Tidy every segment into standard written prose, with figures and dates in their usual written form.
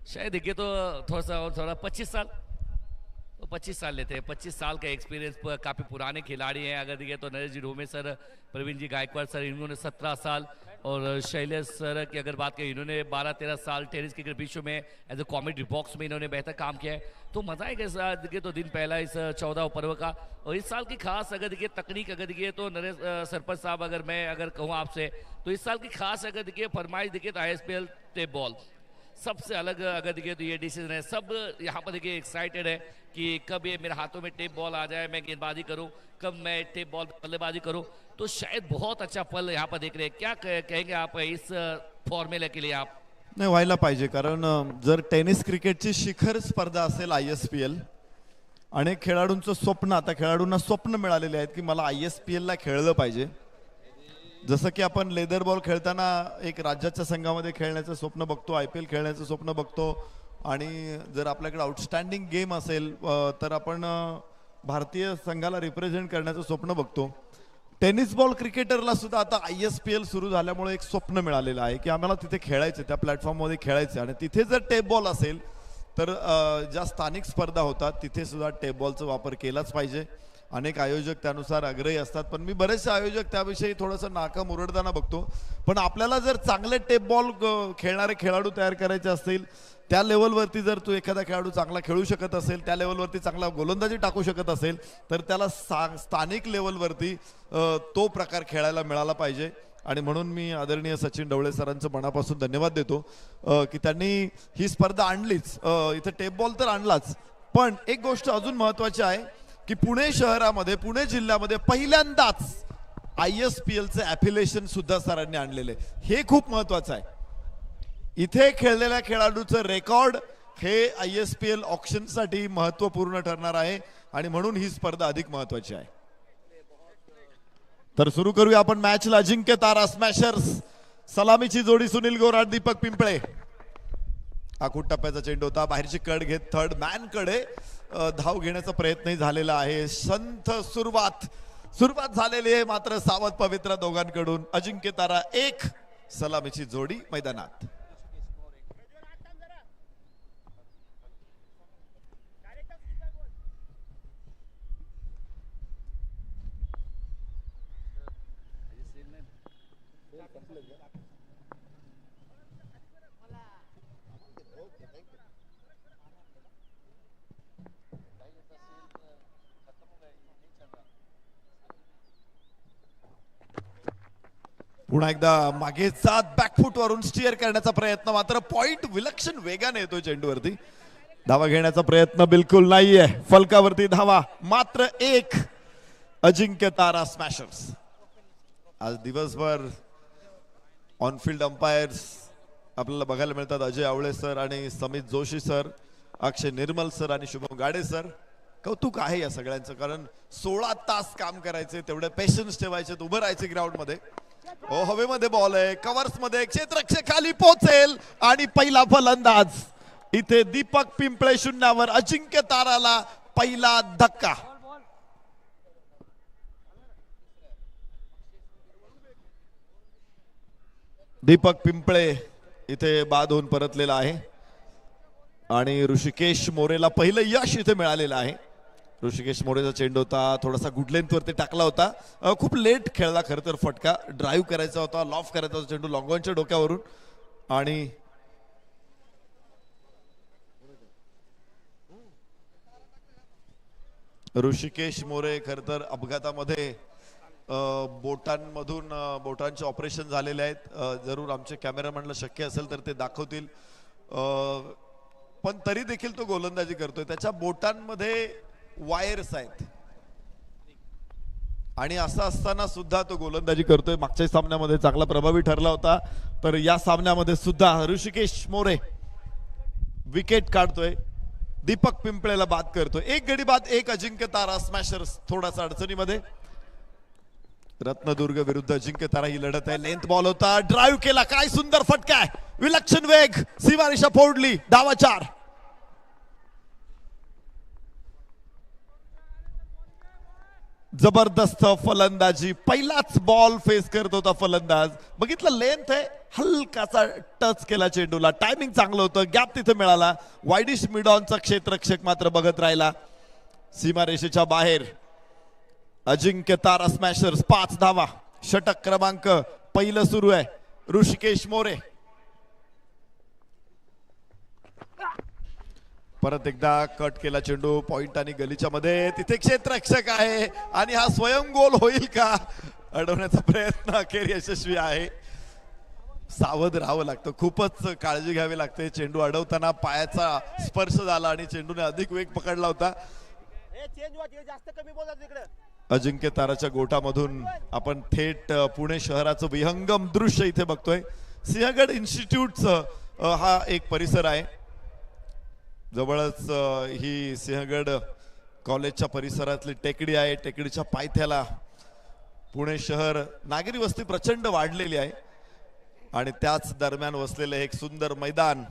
शायद देखिए तो थोड़ा सा और थोड़ा 25 साल, तो 25 साल लेते हैं। 25 साल का एक्सपीरियंस, काफ़ी पुराने खिलाड़ी हैं। अगर देखिए तो नरेश जी ढोमे सर, प्रवीण जी गायकवाड़ सर, इन्होंने 17 साल, और शैलेश सर की अगर बात करें, इन्होंने 12-13 साल टेनिस क्रिकेट विश्व में एज ए कॉमेडी बॉक्स में इन्होंने बेहतर काम किया है। तो मजा आएगा इस देखिए तो दिन पहला इस 14 पर्व का। और इस साल की खास अगर देखिए तकनीक, अगर देखिए तो नरेश सरपंच साहब, अगर मैं अगर कहूँ आपसे, तो इस साल की खास अगर देखिए फरमाइश देखिए तो ISPL टेप बॉल सबसे अलग अगर देखिए तो ये डिसीजन है। सब यहाँ पर देखिए एक्साइटेड है कि कब ये मेरे हाथों में टेप बॉल आ जाए, मैं गेंदबाजी करूँ, कब मैं टेप बॉल बल्लेबाजी करूँ। तो शायद बहुत अच्छा पल यहाँ पर देख रहे हैं। क्या कहेंगे आप इस फॉर्म्युला के लिए आप? नाही, व्हायला पाहिजे, कारण जर टेनिस क्रिकेटची शिखर स्पर्धा असेल ISPL, अनेक खेळाडूंचं स्वप्न, आता खेळाडूंना स्वप्न मिळालेले आहेत की मला ISPL ला खेळलं पाहिजे. जसं की आपण लेदर बॉल खेळताना एक राज्याच्या संघामध्ये खेळण्याचं स्वप्न बघतो, IPL खेळण्याचं स्वप्न बघतो, आणि जर आपल्याकडे आउटस्टँडिंग गेम असेल तर आपण भारतीय संघाला रिप्रेझेंट करण्याचं स्वप्न बघतो. टेनिस बॉल क्रिकेटरला सुद्धा आता ISPL सुरू झाल्यामुळे एक स्वप्न मिळालेलं आहे की आम्हाला तिथे खेळायचं, त्या प्लॅटफॉर्ममध्ये खेळायचं. आणि तिथे जर टेप बॉल असेल तर ज्या स्थानिक स्पर्धा होतात तिथे सुद्धा टेप बॉलचा वापर केलाच पाहिजे. अनेक आयोजक त्यानुसार आग्रही असतात, पण मी बरेचसे आयोजक त्याविषयी थोडंसं नाका मुरडताना बघतो. पण आपल्याला जर चांगले टेप बॉल खेळणारे खेळाडू तयार करायचे असतील, त्या लेवलवरती जर तो एखादा खेळाडू चांगला खेळू शकत असेल, त्या लेवलवरती चांगला गोलंदाजी टाकू शकत असेल, तर त्याला स्थानिक लेवलवरती तो प्रकार खेळायला मिळाला पाहिजे. आणि म्हणून मी आदरणीय सचिन ढवळे सरांचं मनापासून धन्यवाद देतो की त्यांनी ही स्पर्धा आणलीच. इथे टेप बॉल तर आणलाच, पण एक गोष्ट अजून महत्त्वाची आहे की पुणे शहरामध्ये, पुणे जिल्ह्यामध्ये पहिल्यांदाच ISPLचे ॲफिलिएशन सुद्धा सरांनी आणलेले, हे खूप महत्त्वाचं आहे. इथे खेळलेल्या खेळाडूचं रेकॉर्ड हे ISPL ऑक्शनसाठी महत्त्वपूर्ण ठरणार आहे, आणि म्हणून ही स्पर्धा अधिक महत्त्वाची आहे. तर सुरू करूया आपण मॅचला. अजिंक्य तारा स्मॅशर्स, सलामीची जोडी सुनील गोराट, दीपक पिंपळे. आखूड टप्प्याचा चेंडू होता, बाहेरची कड घेत थर्ड मॅन कडे धाव घेण्याचा प्रयत्नही झालेला आहे. संथ सुरुवात झालेली आहे, मात्र सावध पवित्र दोघांकडून. अजिंक्य तारा 1, सलामीची जोडी मैदानात. पुन्हा एकदा मागे सात बॅकफुट वरून स्टीअर करण्याचा प्रयत्न, मात्र पॉइंट विलक्षण वेगाने येतोय चेंडूवरती. धावा घेण्याचा प्रयत्न बिलकुल नाहीये, फलकावरती धावा मात्र 1. अजिंक्य तारा स्मॅशर्स. आज दिवसभर ऑनफिल्ड अंपायर्स आपल्याला बघायला मिळतात. अजय आवळे सर आणि समित जोशी सर, अक्षय निर्मल सर आणि शुभम गाडे सर. कौतुक आहे या सगळ्यांचं, कारण 16 तास काम करायचे, तेवढे पेशन्स ठेवायचे, उभं राहायचे ग्राउंड मध्ये. हवेमध्ये बॉल आहे, कव्हर्स मध्ये, क्षेत्ररक्षक खाली पोहोचेल, आणि पहिला फलंदाज इथे दीपक पिंपळे 0वर. अजिंक्य ताराला पहिला धक्का. दीपक पिंपळे इथे बाद होऊन परतलेला आहे, आणि ऋषिकेश मोरेला पहिलं यश इथे मिळालेलं आहे. ऋषिकेश मोरेचा चेंडू होता, थोडासा गुड लेंथ वरती टाकला होता, खूप लेट खेळला खरं तर. फटका ड्राईव्ह करायचा होता, लॉफ करायचा होता चेंडू लॉंगॉनच्या डोक्यावरून, आणि ऋषिकेश मोरे खरं तर अपघातामध्ये बोटांचे ऑपरेशन झालेले आहेत. जरूर आमचे कॅमेरामॅनला शक्य असेल तर ते दाखवतील, पण तरी देखील तो गोलंदाजी करतोय. त्याच्या बोटांमध्ये वायर्स आहेत, आणि असं असताना सुद्धा तो गोलंदाजी करतोय. मागच्या सामन्यामध्ये चांगला प्रभावी ठरला होता, तर या सामन्यामध्ये सुद्धा ऋषिकेश मोरे विकेट काढतोय, दीपक पिंपळेला बाद करतोय. 1 गडी बाद 1. अजिंक्य तारा स्मॅशर्स थोडासा अडचणीमध्ये. रत्नदुर्ग विरुद्ध अजिंक्य तारा ही लढत आहे. लेंथ बॉल होता, ड्राईव्ह केला, काय सुंदर फटका आहे, विलक्षण वेग, सीमारेषा फोडली, धावा 4. जबरदस्त फलंदाजी, पहिलाच बॉल फेस करत होता फलंदाज. बघितलं लेंथ आहे, हलकासा टच केला चेंडूला, टायमिंग चांगलं होतं, गॅप तिथे मिळाला. वाईडिश मिड ऑनचा क्षेत्ररक्षक मात्र बघत राहिला. सीमारेषेच्या बाहेर अजिंक्य तारा स्मॅशर्स 5 धावा. षटक क्रमांक पहिलं सुरू आहे. ऋषिकेश मोरे परत एकदा कट केला चेंडू, पॉइंट आणि गलीच्या मध्ये. तिथे क्षेत्ररक्षक आहे आणि हा स्वयं गोल होईल का, अडवण्याचा प्रयत्न अखेर यशस्वी आहे. सावध राहावं लागतं, खूपच काळजी घ्यावी लागते. चेंडू अडवताना पायाचा स्पर्श झाला आणि चेंडूने अधिक वेग पकडला होता. अजिंक्य ताराच्या गोटामधून आपण थेट पुणे शहराचं विहंगम दृश्य इथे बघतोय. सिंहगड इन्स्टिट्यूटचं हा एक परिसर आहे. जवळच ही सिंहगड कॉलेजच्या परिसरातली टेकडी आहे. टेकडीच्या पायथ्याला पुणे शहर, नागरी वस्ती प्रचंड वाढलेली आहे आणि त्याच दरम्यान वसलेलं एक सुंदर मैदान,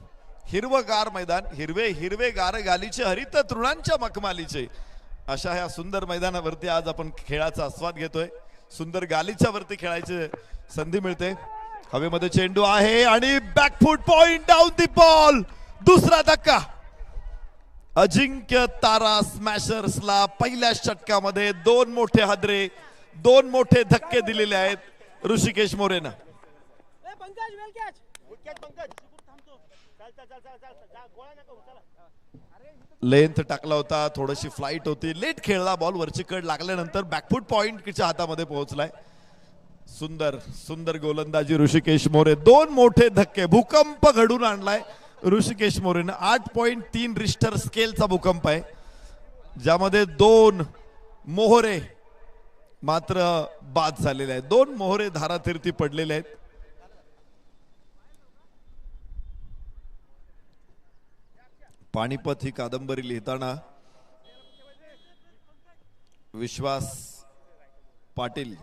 हिरवगार मैदान, हिरवे हिरवे गार गालीचे हरित तृणांच्या मखमालीचे, अशा ह्या सुंदर मैदानावरती आज आपण खेळाचा आस्वाद घेतोय. सुंदर गालीच्या वरती खेळायची संधी मिळते. हवेमध्ये चेंडू आहे आणि back foot point down the ball. दुसरा धक्का. अजिंक्य तारा स्मॅशर्सला पहिल्या षटकामध्ये 2 मोठे हादरे, 2 मोठे धक्के दिलेले आहेत ऋषिकेश मोरेनं. लेंथ टाकला होता, थोडीशी फ्लाइट होती, लेट खेळला बॉल, वरची कड लागल्यानंतर बॅकफूट पॉइंटच्या हातामध्ये पोहोचलाय. सुंदर सुंदर गोलंदाजी ऋषिकेश मोरे. 2 मोठे धक्के, भूकंप घडून आणलाय ऋषिकेश मोरेनं. 8.3 रिश्टर स्केलचा भूकंप आहे, ज्यामध्ये 2 मोहरे मात्र बाद झालेले आहेत. 2 मोहरे धारातीर्थी पडलेले आहेत. पानिपत ही कादंबरी लिहिताना विश्वास पाटील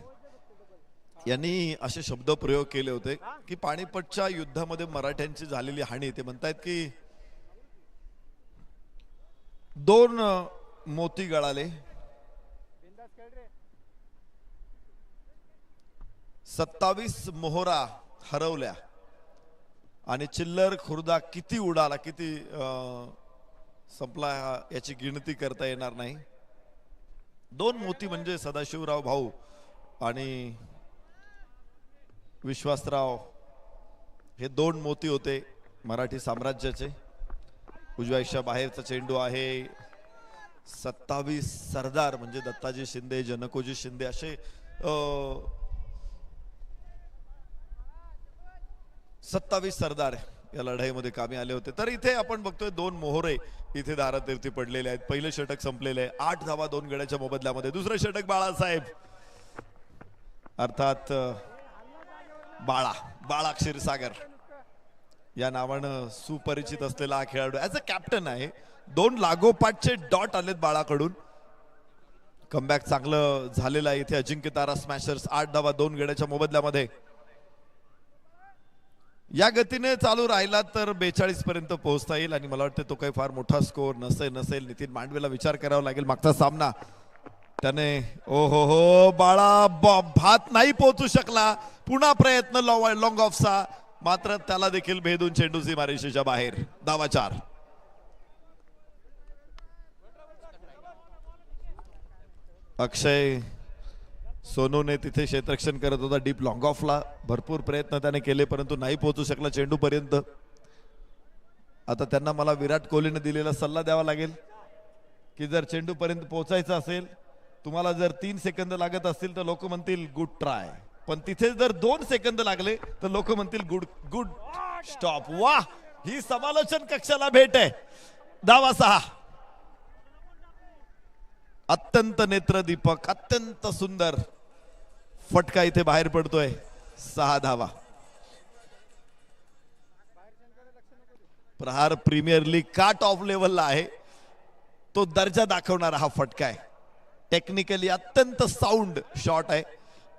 यांनी असे शब्द प्रयोग केले होते की पानिपतच्या युद्धामध्ये मराठ्यांची झालेली हानी, ते म्हणतायत की 2 मोती गळाले, 27 मोहरा हरवल्या आणि चिल्लर खुर्दा किती उडाला, किती संपला याची गिणती करता येणार नाही. 2 मोती म्हणजे सदाशिवराव भाऊ आणि विश्वासराव, हे 2 मोती होते मराठी साम्राज्याचे. उजव्या बाहेरचा चेंडू आहे. 27 सरदार म्हणजे दत्ताजी शिंदे, जनकोजी शिंदे असे 27 सरदार या लढाईमध्ये कामी आले होते. तर इथे आपण बघतोय 2 मोहरे इथे दारातीर्थी पडलेले आहेत. पहिलं षटक संपलेलं आहे. 8 धावा 2 गड्याच्या मोबदल्यामध्ये. दुसरं षटक बाळासाहेब, अर्थात बाळा क्षीरसागर या नावानं सुपरिचित असलेला हा खेळाडू ऍज अ कॅप्टन आहे. 2 लागोपाठचे डॉट आलेत बाळाकडून. कमबॅक चांगलं झालेलं आहे इथे अजिंक्य तारा स्मॅशर्स. 8 धावा 2 गड्याच्या मोबदल्यामध्ये. या गतीने चालू राहिला तर 42 पर्यंत पोहोचता येईल आणि मला वाटतं तो काही फार मोठा स्कोर नसेल. नितीन मांडवेला विचार करावा लागेल. मागचा सामना त्याने हो बाळा भात नाही पोहोचू शकला. पुन्हा प्रयत्न लॉंग ऑफचा, मात्र त्याला देखील भेदून चेंडू सीमारेषेच्या बाहेर. धावा 4. अक्षय सोनूने तिथे क्षेत्ररक्षण करत होता. डीप लॉंग ऑफला भरपूर प्रयत्न त्याने केले परंतु नाही पोहोचू शकला चेंडू पर्यंत. आता त्यांना मला विराट कोहलीने दिलेला सल्ला द्यावा लागेल की जर चेंडू पर्यंत पोहोचायचं असेल, तुम्हाला जर 3 सेकंद लागत असतील तर लोक म्हणतील गुड ट्राय, पण तिथे जर 2 सेकंद लागले तर लोक म्हणतील गुड स्टॉप. वाह, ही समालोचन कक्षाला भेट आहे. धावा 6. अत्यंत नेत्रदीपक, अत्यंत सुंदर फटका इथे बाहेर पडतोय. 6 धावा. प्रहार प्रीमियर लीग का टॉप लेवलला आहे तो दर्जा दाखवणारा हा फटका आहे. टेक्निकली अत्यंत साऊंड शॉट आहे.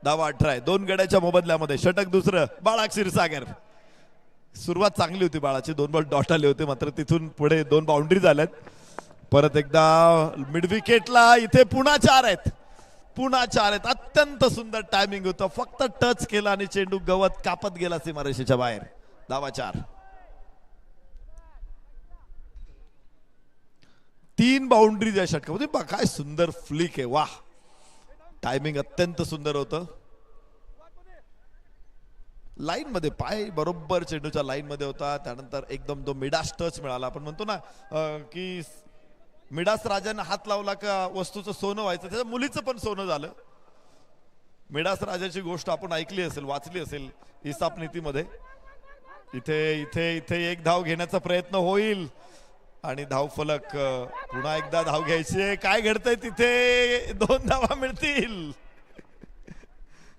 धावा 18 आहे 2 गड्याच्या मोबदल्यामध्ये. षटक दुसरं बाळा क्षीरसागर. सुरुवात चांगली होती बाळाची. 2 बॉल डॉट आले होते, मात्र तिथून पुढे 2 बाउंड्री झाल्यात. परत एकदा मिड विकेटला इथे पुन्हा 4 आहेत. पुन्हा 4 आहेत. अत्यंत सुंदर टायमिंग होतं, फक्त टच केला आणि चेंडू गवत कापत गेला सीमारेषेच्या बाहेर. धावा 4. 3 बाउंड्रीज या षटकामध्ये. बघा काय सुंदर फ्लिक आहे, वाह. टायमिंग अत्यंत सुंदर होतं. लाईन मध्ये पाय बरोबर चेंडूच्या लाईन मध्ये होता. त्यानंतर एकदम तो मिडास टच मिळाला. आपण म्हणतो ना की मिडास राजाने हात लावला का वस्तूचं सोनं व्हायचं, त्याच्या मुलीचं पण सोनं झालं. मिडास राजाची गोष्ट आपण ऐकली असेल, वाचली असेल इसाप नीतीमध्ये. इथे इथे इथे एक धाव घेण्याचा प्रयत्न होईल आणि धाव फलक पुन्हा एकदा धाव घ्यायची. काय घडतंय तिथे, 2 धावा मिळतील.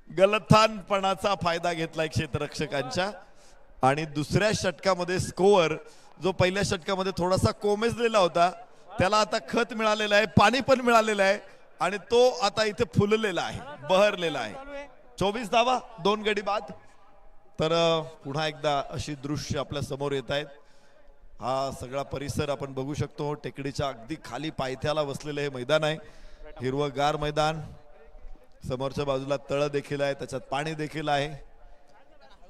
गलथानपणाचा फायदा घेतलाय क्षेत्ररक्षकांच्या. आणि दुसऱ्या षटकामध्ये स्कोअर जो पहिल्या षटकामध्ये थोडासा कोमेजलेला होता त्याला आता खत मिळालेलं आहे, पाणी पण मिळालेलं आहे आणि तो आता इथे फुललेला आहे, बहरलेला आहे. 24 धावा 2 गडी बाद. तर पुन्हा एकदा अशी दृश्य आपल्या समोर येत आहेत. हा सगळा परिसर आपण बघू शकतो. टेकडीच्या अगदी खाली पायथ्याला बसलेलं हे मैदान आहे, हिरवगार मैदान. समोरच्या बाजूला तळ देखील आहे, त्याच्यात पाणी देखील आहे.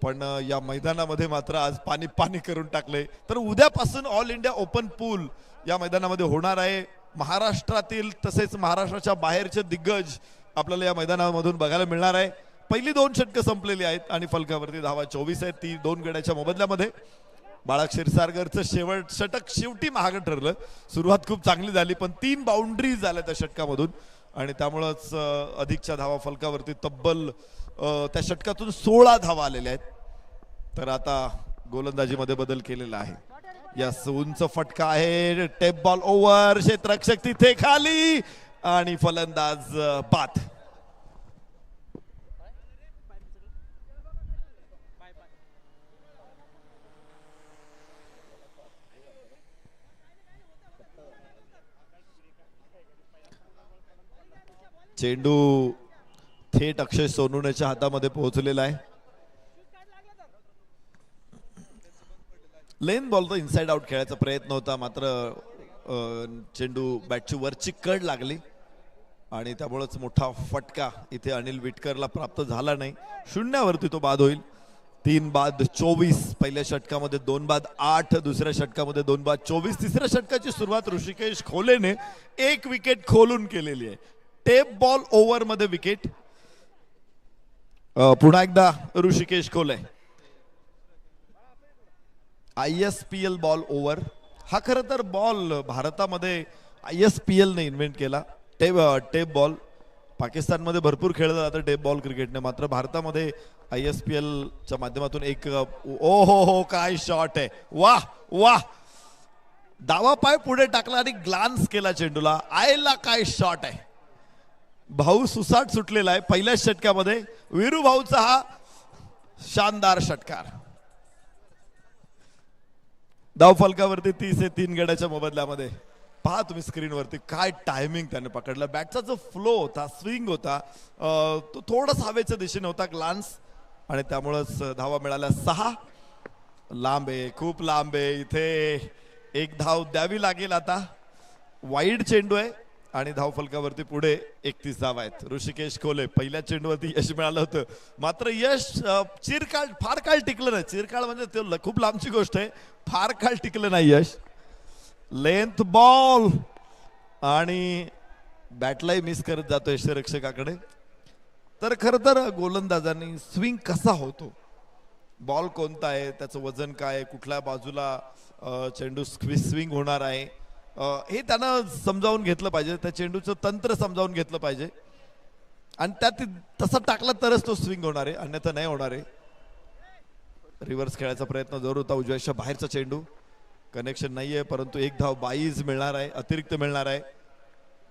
पण या मैदानामध्ये मात्र आज पाणी पाणी करून टाकले. तर उद्यापासून ऑल इंडिया ओपन पूल या मैदानामध्ये होणार आहे. महाराष्ट्रातील तसेच महाराष्ट्राच्या बाहेरचे दिग्गज आपल्याला या मैदानामधून बघायला मिळणार आहे. पहिली 2 षटकं संपलेली आहेत आणि फलकावरती धावा 24 आहेत. ती 2 गड्याच्या मोबदल्यामध्ये. बाळा क्षीरसागरचं शेवट षटक शेवटी महाग ठरलं. सुरुवात खूप चांगली झाली पण 3 बाउंड्रीज झाल्या त्या षटकामधून आणि त्यामुळेच अधिकच्या धावा फलकावरती तब्बल त्या षटकातून 16 धावा आलेल्या आहेत. तर आता गोलंदाजीमध्ये बदल केलेला आहे. या उंच फटका आहे, टेप बॉल ओव्हर. क्षेत्ररक्षक तिथे खाली आणि फलंदाज बाद. चेंडू थेट अक्षय सोनुनेच्या हातामध्ये पोहोचलेला आहे. लेन बॉल तर इनसाइड आउट खेळायचा प्रयत्न होता, मात्र चेंडू बॅटची वरची कड लागली आणि त्यामुळेच मोठा फटका इथे अनिल विटकरला प्राप्त झाला नाही. 0वरती तो बाद होईल. 3 बाद 24. पहिल्या षटकामध्ये 2 बाद 8, दुसऱ्या षटकामध्ये 2 बाद 24. तिसऱ्या षटकाची सुरुवात ऋषिकेश खोलेने 1 विकेट खोलून केलेली आहे. टेप बॉल ओव्हर मध्ये विकेट. पुन्हा एकदा ऋषिकेश खोले. ISPL ball over. हा खरं तर बॉल भारतामध्ये ISPL ने इन्व्हेंट केला. टेप बॉल पाकिस्तानमध्ये भरपूर खेळलं जातं टेप बॉल क्रिकेटने, मात्र भारतामध्ये ISPL च्या माध्यमातून एक ओ हो काय शॉट आहे, वाह वाह. डावा पाय पुढे टाकला आणि ग्लान्स केला चेंडूला. आयला काय शॉट आहे. भाऊ सुसाट सुटलेला आहे पहिल्या षटकामध्ये. वीरू भाऊचा हा शानदार षटकार. धाव फलकावरती 30 गड्याच्या मोबदल्यामध्ये. पहा तुम्ही स्क्रीनवरती काय टायमिंग त्याने पकडला. बॅटचा जो फ्लो होता, स्विंग होता, तो थोडासा हवेच्या दिशेने होता, ग्लान्स, आणि त्यामुळेच धावा मिळाल्या 6. लांब आहे, खूप लांब आहे. इथे एक धाव द्यावी लागेल आता. वाईड चेंडू आहे आणि धाव फलकावरती पुढे 31 धावा आहेत. ऋषिकेश खोले पहिल्या चेंडूवरती यश मिळालं होतं, मात्र यश फार काळ टिकलं नाही. चिरकाळ म्हणजे ते खूप लांबची गोष्ट आहे, फार काळ टिकलं नाही यश. लेंथ बॉल आणि बॅटलाही मिस करत जातो यष्टिरक्षकाकडे. तर खरं तर गोलंदाजांनी स्विंग कसा होतो, बॉल कोणता आहे, त्याचं वजन काय, कुठल्या बाजूला चेंडू स्विंग होणार आहे, हे त्यानं समजावून घेतलं पाहिजे. त्या चेंडूचं तंत्र समजावून घेतलं पाहिजे आणि त्यात तसा टाकला तरच तो स्विंग होणार आहे, अन्यथा नाही होणार आहे. रिव्हर्स खेळायचा प्रयत्न जरूर होता. उजव्याच्या बाहेरचा चेंडू, कनेक्शन नाहीये, परंतु एक धाव बाईज मिळणार आहे, अतिरिक्त मिळणार आहे.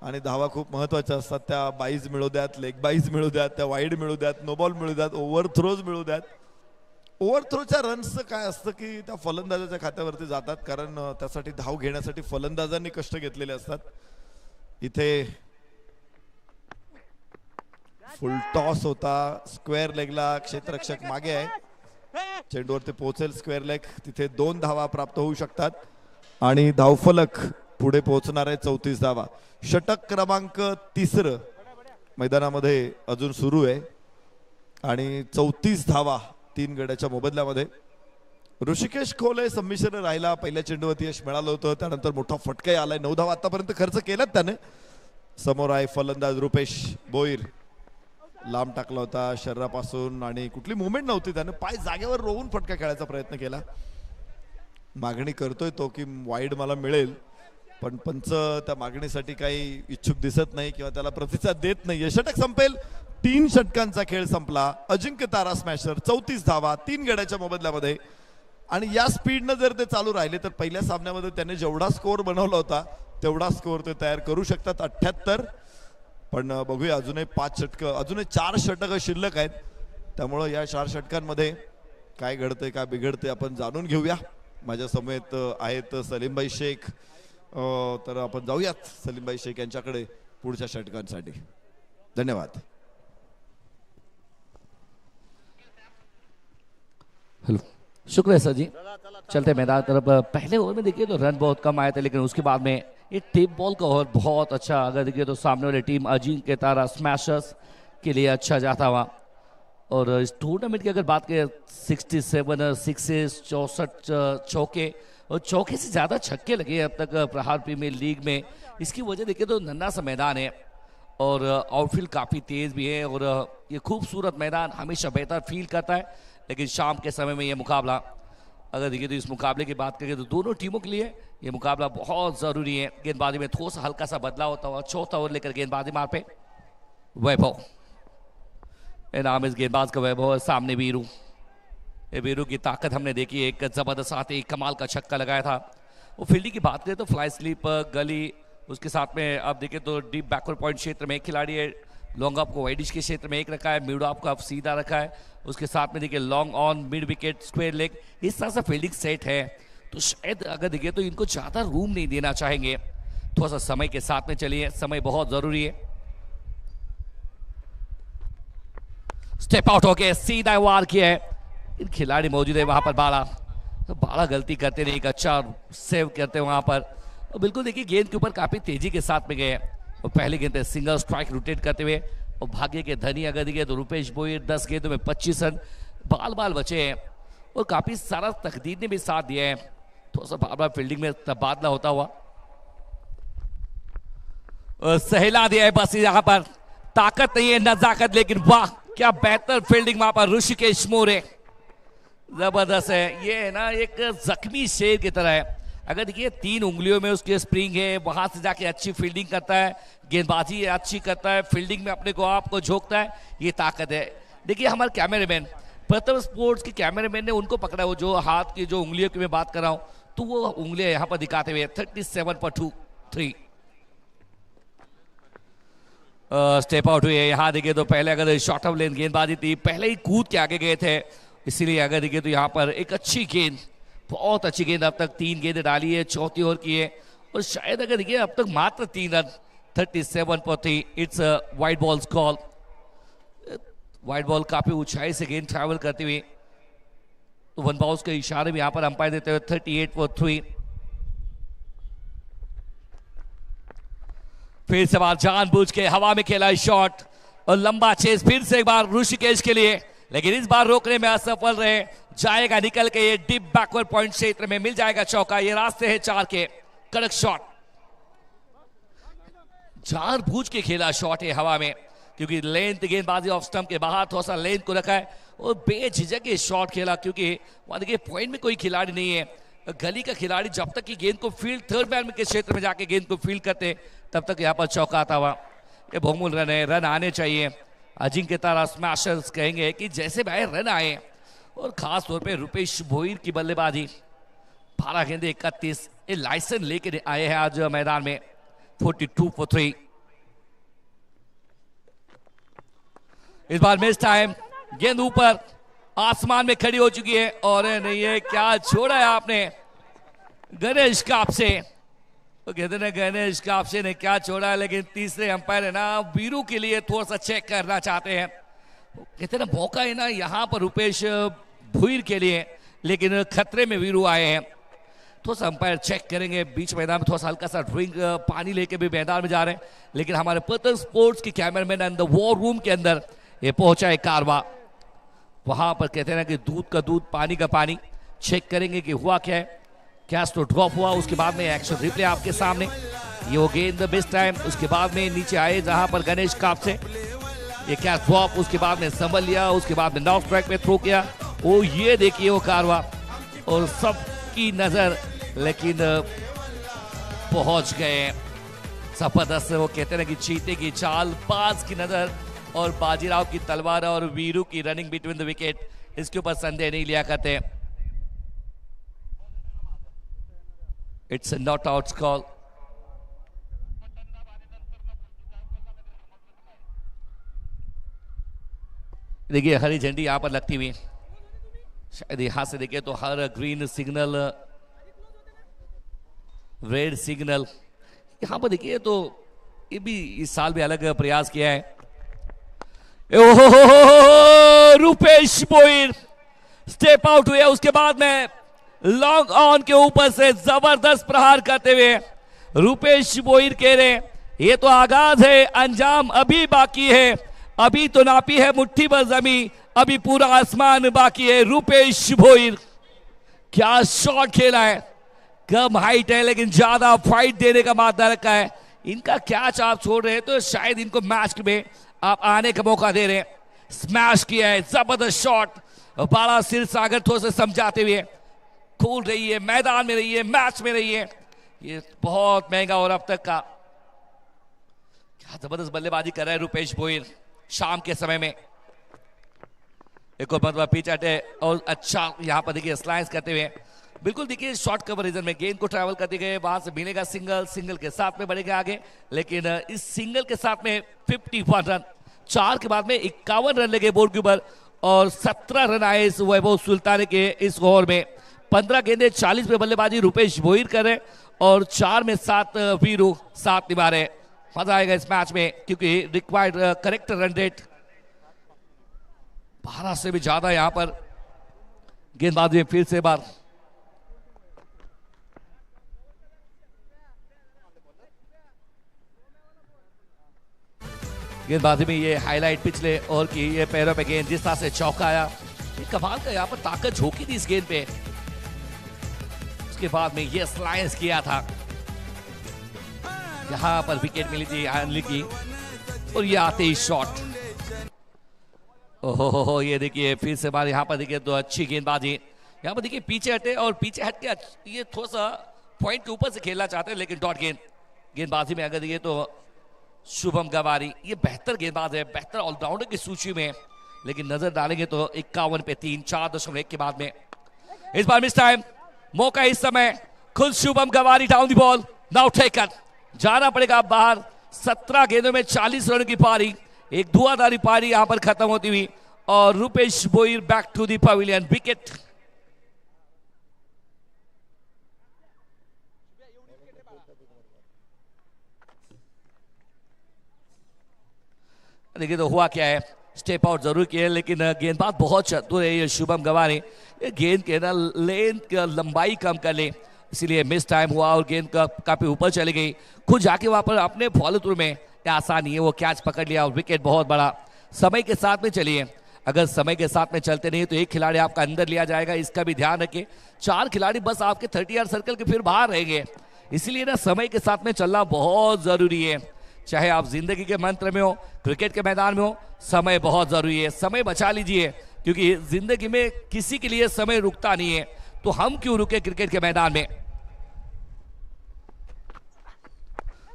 आणि धावा खूप महत्वाच्या असतात. त्या बाईज मिळू द्यात, लेग बाईज मिळू द्यात, त्या वाईड मिळू द्यात, नो बॉल मिळू द्यात, ओव्हर थ्रोज मिळू द्यात. ओव्हर थ्रोच्या रन्सचं काय असतं की त्या फलंदाजाच्या खात्यावरती जातात, कारण त्यासाठी धाव घेण्यासाठी फलंदाजांनी कष्ट घेतलेले असतात. इथे फुल टॉस होता, स्क्वेअर लेगला क्षेत्ररक्षक मागे आहे, चेंडूवरती पोहोचेल स्क्वेअर लेग, तिथे 2 धावा प्राप्त होऊ शकतात आणि धावफलक पुढे पोहोचणार आहे 34 धावा. षटक क्रमांक 3 मैदानामध्ये अजून सुरू आहे आणि 34 धावा 3 गड्याच्या मोबदल्यामध्ये. ऋषिकेश खोले संमिश्र राहिला, पहिल्या चेंडूवरती यश मिळालं होतं, त्यानंतर मोठा फटकाही आलाय. 9 धावा आतापर्यंत खर्च केल्यात त्याने. समोर आहे फलंदाज रुपेश भोईर, लांब टाकला होता शरीरापासून आणि कुठली मुवमेंट नव्हती, त्याने पाय जागेवर रोवून फटका खेळायचा प्रयत्न केला. मागणी करतोय तो की वाईड मला मिळेल, पण पंच त्या मागणीसाठी काही इच्छुक दिसत नाही किंवा त्याला प्रतिसाद देत नाही. षटक संपेल. 3 षटकांचा खेळ संपला. अजिंक्य तारा स्मॅशर 34 धावा 3 गड्याच्या मोबदल्यामध्ये. आणि या स्पीडनं जर ते चालू राहिले तर पहिल्या सामन्यामध्ये त्याने जेवढा स्कोअर बनवला होता तेवढा स्कोअर ते तयार करू शकतात 78. पण बघूया अजूनही 5 षटकं, अजूनही 4 षटकं शिल्लक आहेत. त्यामुळं या 4 षटकांमध्ये काय घडतंय काय बिघडतंय आपण जाणून घेऊया. माझ्या समेत आहेत सलीमभाई शेख, तर आपण जाऊयात सलीमभाई शेख यांच्याकडे पुढच्या षटकांसाठी. धन्यवाद. हेलो, शुक्रिया सर जी. चलते मैदान तरफ. पहले ओवर में देखिए तो रन बहुत कम आए थे, लेकिन उसके बाद में ये टेप बॉल का ओवर बहुत अच्छा. अगर देखिए तो सामने वाली टीम अजिंक्य तारा स्मैशर्स के लिए अच्छा जाता हुआ. और इस टूर्नामेंट की अगर बात करें 67 सिक्सेस, 64 चौके और चौके से ज़्यादा छक्के लगे अब तक प्रहार प्रीमियर लीग में. इसकी वजह देखिए तो नन्हा सा मैदान है और आउटफील्ड काफ़ी तेज़ भी है और ये खूबसूरत मैदान हमेशा बेहतर फील करता है. लेकिन शाम के समय में ये मुकाबला, अगर देखिए तो इस मुकाबले की बात करें तो दोनों टीमों के लिए ये मुकाबला बहुत ज़रूरी है. गेंदबाजी में थोड़ा सा हल्का सा बदलाव होता हुआ. चौथा ओवर लेकर गेंदबाजी मार पे वैभव, नाम इस गेंदबाज का वैभव है. सामने वीरू, ये वीरू की ताकत हमने देखी. एक जबरदस्त आते कमाल का छक्का लगाया था. वो फील्डिंग की बात करें तो फ्लाई स्लिप, गली, उसके साथ में आप देखें तो डीप बैकवर्ड पॉइंट क्षेत्र में एक खिलाड़ी है. लॉन्ग अप को वाइडिश के क्षेत्र में एक रखा है, मिड अप को आप सीधा रखा है. उसके साथ में देखिए long on, mid wicket, square leg, इस तरह से फील्डिंग सेट है. तो शायद अगर देखिए तो इनको ज़्यादा रूम नहीं देना चाहेंगे. थोड़ा सा समय के साथ में चलिए, समय बहुत ज़रूरी है. स्टेप आउट होके सीधा वार किया है. इन खिलाड़ी मौजूद है वहां पर. बाला, तो बाला गलती करते नहीं, एक अच्छा सेव करते वहां पर. और बिल्कुल देखिए गेंद के ऊपर काफी तेजी के साथ में गए और पहले गेंद पे सिंगल स्ट्राइक रोटेट करते हुए. और भाग्य के धनी अगर देखिए तो रुपेश भोईर 10 गेंदों में 25 रन, बाल बचे हैं और काफी सारा तकदीर ने भी साथ दिया है. थोड़ा सा बार फील्डिंग में तबादला होता हुआ और सहला दिया है. बस यहाँ पर ताकत नहीं है, नजाकत, लेकिन वाह क्या बेहतर फील्डिंग वहां पर ऋषिकेश मोरे. जबरदस्त है. ये है ना एक जख्मी शेर की तरह है. अगर देखिए 3 उंगलियों में उसके स्प्रिंग है, वहां से जाके अच्छी फील्डिंग करता है, गेंदबाजी अच्छी करता है, फील्डिंग में अपने को आपको झोंकता है. ये ताकत है. देखिए हमारे कैमरामैन प्रथम स्पोर्ट्स के कैमरामैन ने उनको पकड़ा, वो जो हाथ की जो उंगलियों की मैं बात कर रहा हूं, तो वो उंगलियां यहां पर दिखाते हुए 37.23 स्टेप आउट हुए. यहाँ देखिए तो पहले अगर शॉर्ट ऑफ लेन गेंदबाजी थी, पहले ही कूद के आगे गए थे, इसीलिए अगर देखिए तो यहाँ पर एक अच्छी गेंद, बहुत अच्छी गेंद. अब तक 3 गेंदें डाली है, चौथी ओवर की है और शायद अगर देखिए अब तक मात्र 3 run. 37.3. It's wide ball call. Wide ball काफी ऊंचाई से गेंद ट्रैवल करती हुई, तो वन बाउंस के इशारे भी यहाँ पर अंपायर देते हुए 38.3. फिर से बार जानबूझ के हवा में खेला शॉट और लंबा चेस फिर से एक बार ऋषिकेश के लिए, लेकिन इस बार रोकने में असफल रहे. जाएगा निकल के ये डीप बैकवर्ड पॉइंट क्षेत्र में, मिल जाएगा चौका. ये रास्ते हैं 4 के. कड़क शॉट, जानबूझ के खेला शॉट है हवा में, क्योंकि लेंथ गेंदबाजी ऑफ स्टंप के बाहर थोड़ा सा लेंथ को रखा है और बेझिझक ये शॉट खेला, क्योंकि वहां देखिए पॉइंट में कोई खिलाड़ी नहीं है. गली का खिलाड़ी जब तक कि गेंद को फील्ड थर्ड मैन के क्षेत्र में जाके गेंद को फील्ड करते तब तक यहाँ पर चौका आता हुआ. ये बहुमूल रन है, रन आने चाहिए. अजिंक्य तारा स्मैशर्स कहेंगे कि जैसे भाई रन आए, और खास तौर पे रुपेश भोईर की बल्लेबाजी. 12 गेंदे 31, ये लाइसेंस लेके आए हैं आज मैदान में. 42-3. इस बार मिस टाइम, गेंद ऊपर आसमान में खड़ी हो चुकी है और नहीं है क्या छोड़ा है आपने गणेश कापसे. तो कहते ना गणेश कापसे ने क्या छोड़ा है, लेकिन तीसरे अंपायर है ना वीरू के लिए थोड़ा सा चेक करना चाहते हैं. कहते ना मौका है ना यहाँ पर रुपेश भोईर के लिए, लेकिन खतरे में वीरू आए हैं. थोड़ा सा अंपायर चेक करेंगे, बीच मैदान में थोड़ा सा हल्का सा ड्रिंक पानी लेके भी मैदान में जा रहे हैं, लेकिन हमारे पतन स्पोर्ट्स के कैमरामैन अंदर वॉर रूम के अंदर ये पहुंचा है कारवा, वहां पर कहते हैं ना कि दूध का दूध पानी का पानी, चेक करेंगे कि हुआ क्या है। कैच तो ड्रॉप हुआ, उसके बाद में एक्शन रिप्ले आपके सामने, ये वो गेंद मिस टाइम, उसके बाद में नीचे आए जहां पर गणेश काप से ये कैच ड्रॉप, उसके बाद में संभल लिया, उसके बाद में नॉक स्ट्राइक में थ्रो किया। ओ ये देखिए वो कारवा और सबकी नजर, लेकिन पहुंच गए जबरदस्त। वो कहते हैं ना कि चीते की चाल, बाज की नजर और बाजीराव की तलवार और वीरू की रनिंग बिटवीन द विकेट, इसके ऊपर संदेह नहीं लिया करते। It's a not out call. देखिए हरी झंडी यहां पर लगती हुई, शायद यहां से देखिए तो हर ग्रीन सिग्नल, रेड सिग्नल, यहां पर देखिए तो ये भी इस साल भी अलग प्रयास किया है। ओहो रुपेश भोईर स्टेप आउट हुए, उसके बाद में लॉन्ग ऑन के ऊपर से जबरदस्त प्रहार करते हुए रुपेश भोईर कह रहे हैं ये तो आगाज है, अंजाम अभी बाकी है, अभी तो नापी है मुट्ठी भर जमी, अभी पूरा आसमान बाकी है। रुपेश भोईर क्या शॉट खेला है, कम हाइट है लेकिन ज्यादा फाइट देने का मादा रखा है। इनका कैच आप छोड़ रहे हैं तो शायद इनको मैच में आप आने का मौका दे रहे हैं। स्मैश किया है, जबरदस्त शॉट, बाला सिर सागर थोड़ा से समझाते हुए कूल रही है, मैदान में रही है, मैच में रही है, ये बहुत महंगा और अब तक का। क्या जबरदस्त बल्लेबाजी कर रहा है रुपेश भोईर शाम के समय में। एक और मतलब पिच अटे और अच्छा यहां पर देखिए स्लाइस करते हुए, बिल्कुल देखिए शॉर्ट कवर में गेंद को ट्रैवल करते गए, वहां से मिलेगा सिंगल, सिंगल के साथ में बढ़ेगा आगे, लेकिन इस सिंगल के साथ में 51 रन, 4 के बाद में 51 रन लगे बोर्ड के ऊपर और 17 रन आए इस वैभव सुल्तान के इस ओवर में। 15 गेंदे 40 पे बल्लेबाजी रुपेश भोईर कर रहे और 4 में 7 वीरू 7 निभा रहे। मजा आएगा इस मैच में क्योंकि रिक्वायर्ड करेक्ट रन रेट 12 से भी ज्यादा यहां पर गेंदबाजी में। फिर से बार गेंदबाजी में ये हाईलाइट पिछले ओवर की, ये पैरों पे गेंद जिस तरह से चौका आया, ये कमाल का यहाँ पर ताकत झोंकी थी इस गेंद पे। उसके बाद में ये स्लाइस किया था, यहां पर विकेट मिली थी आनली की और ये आते ही शॉट। ओहो ये देखिए फिर से बार यहां पर देखिए तो अच्छी गेंदबाजी, यहां पर देखिए पीछे हटे और पीछे हट के ये थोड़ा सा पॉइंट के ऊपर से खेलना चाहते हैं, लेकिन डॉट गेंदबाजी में अगर देखिए तो शुभम गवारी ये बेहतर गेंदबाज है, बेहतर ऑलराउंडर की सूची में, लेकिन नजर डालेंगे तो 51 पे 3, 4.1 के बाद में इस बार मिस टाइम। मौका इस समय खुद शुभम गवारी down the ball, now taken, जाना पड़ेगा बाहर। 17 गेंदों में 40 रन की पारी, एक धुआंधारी पारी यहां पर खत्म होती हुई और Rupesh Bhoir back to the pavilion, wicket. देखिए तो हुआ क्या है, स्टेप आउट जरूर किया लेकिन गेंदबाज बहुत चतुर है ये शुभम गवारी, ये गेंद के ना लेंथ लंबाई कम कर ले, इसीलिए मिस टाइम हुआ और गेंद का काफी ऊपर चली गई। खुद जाके वहां पर अपने फॉलो थ्रू में आसानी है वो कैच पकड़ लिया और विकेट बहुत बड़ा। समय के साथ में चलिए, अगर समय के साथ में चलते नहीं तो एक खिलाड़ी आपका अंदर लिया जाएगा, इसका भी ध्यान रखिए। 4 खिलाड़ी बस आपके 30 यार्ड सर्कल के फिर बाहर रहेंगे, इसीलिए ना समय के साथ में चलना बहुत जरूरी है। चाहे आप जिंदगी के मंत्र में हो, क्रिकेट के मैदान में हो, समय बहुत जरूरी है। समय बचा लीजिए क्योंकि जिंदगी में किसी के लिए समय रुकता नहीं है, तो हम क्यों रुके क्रिकेट के मैदान में।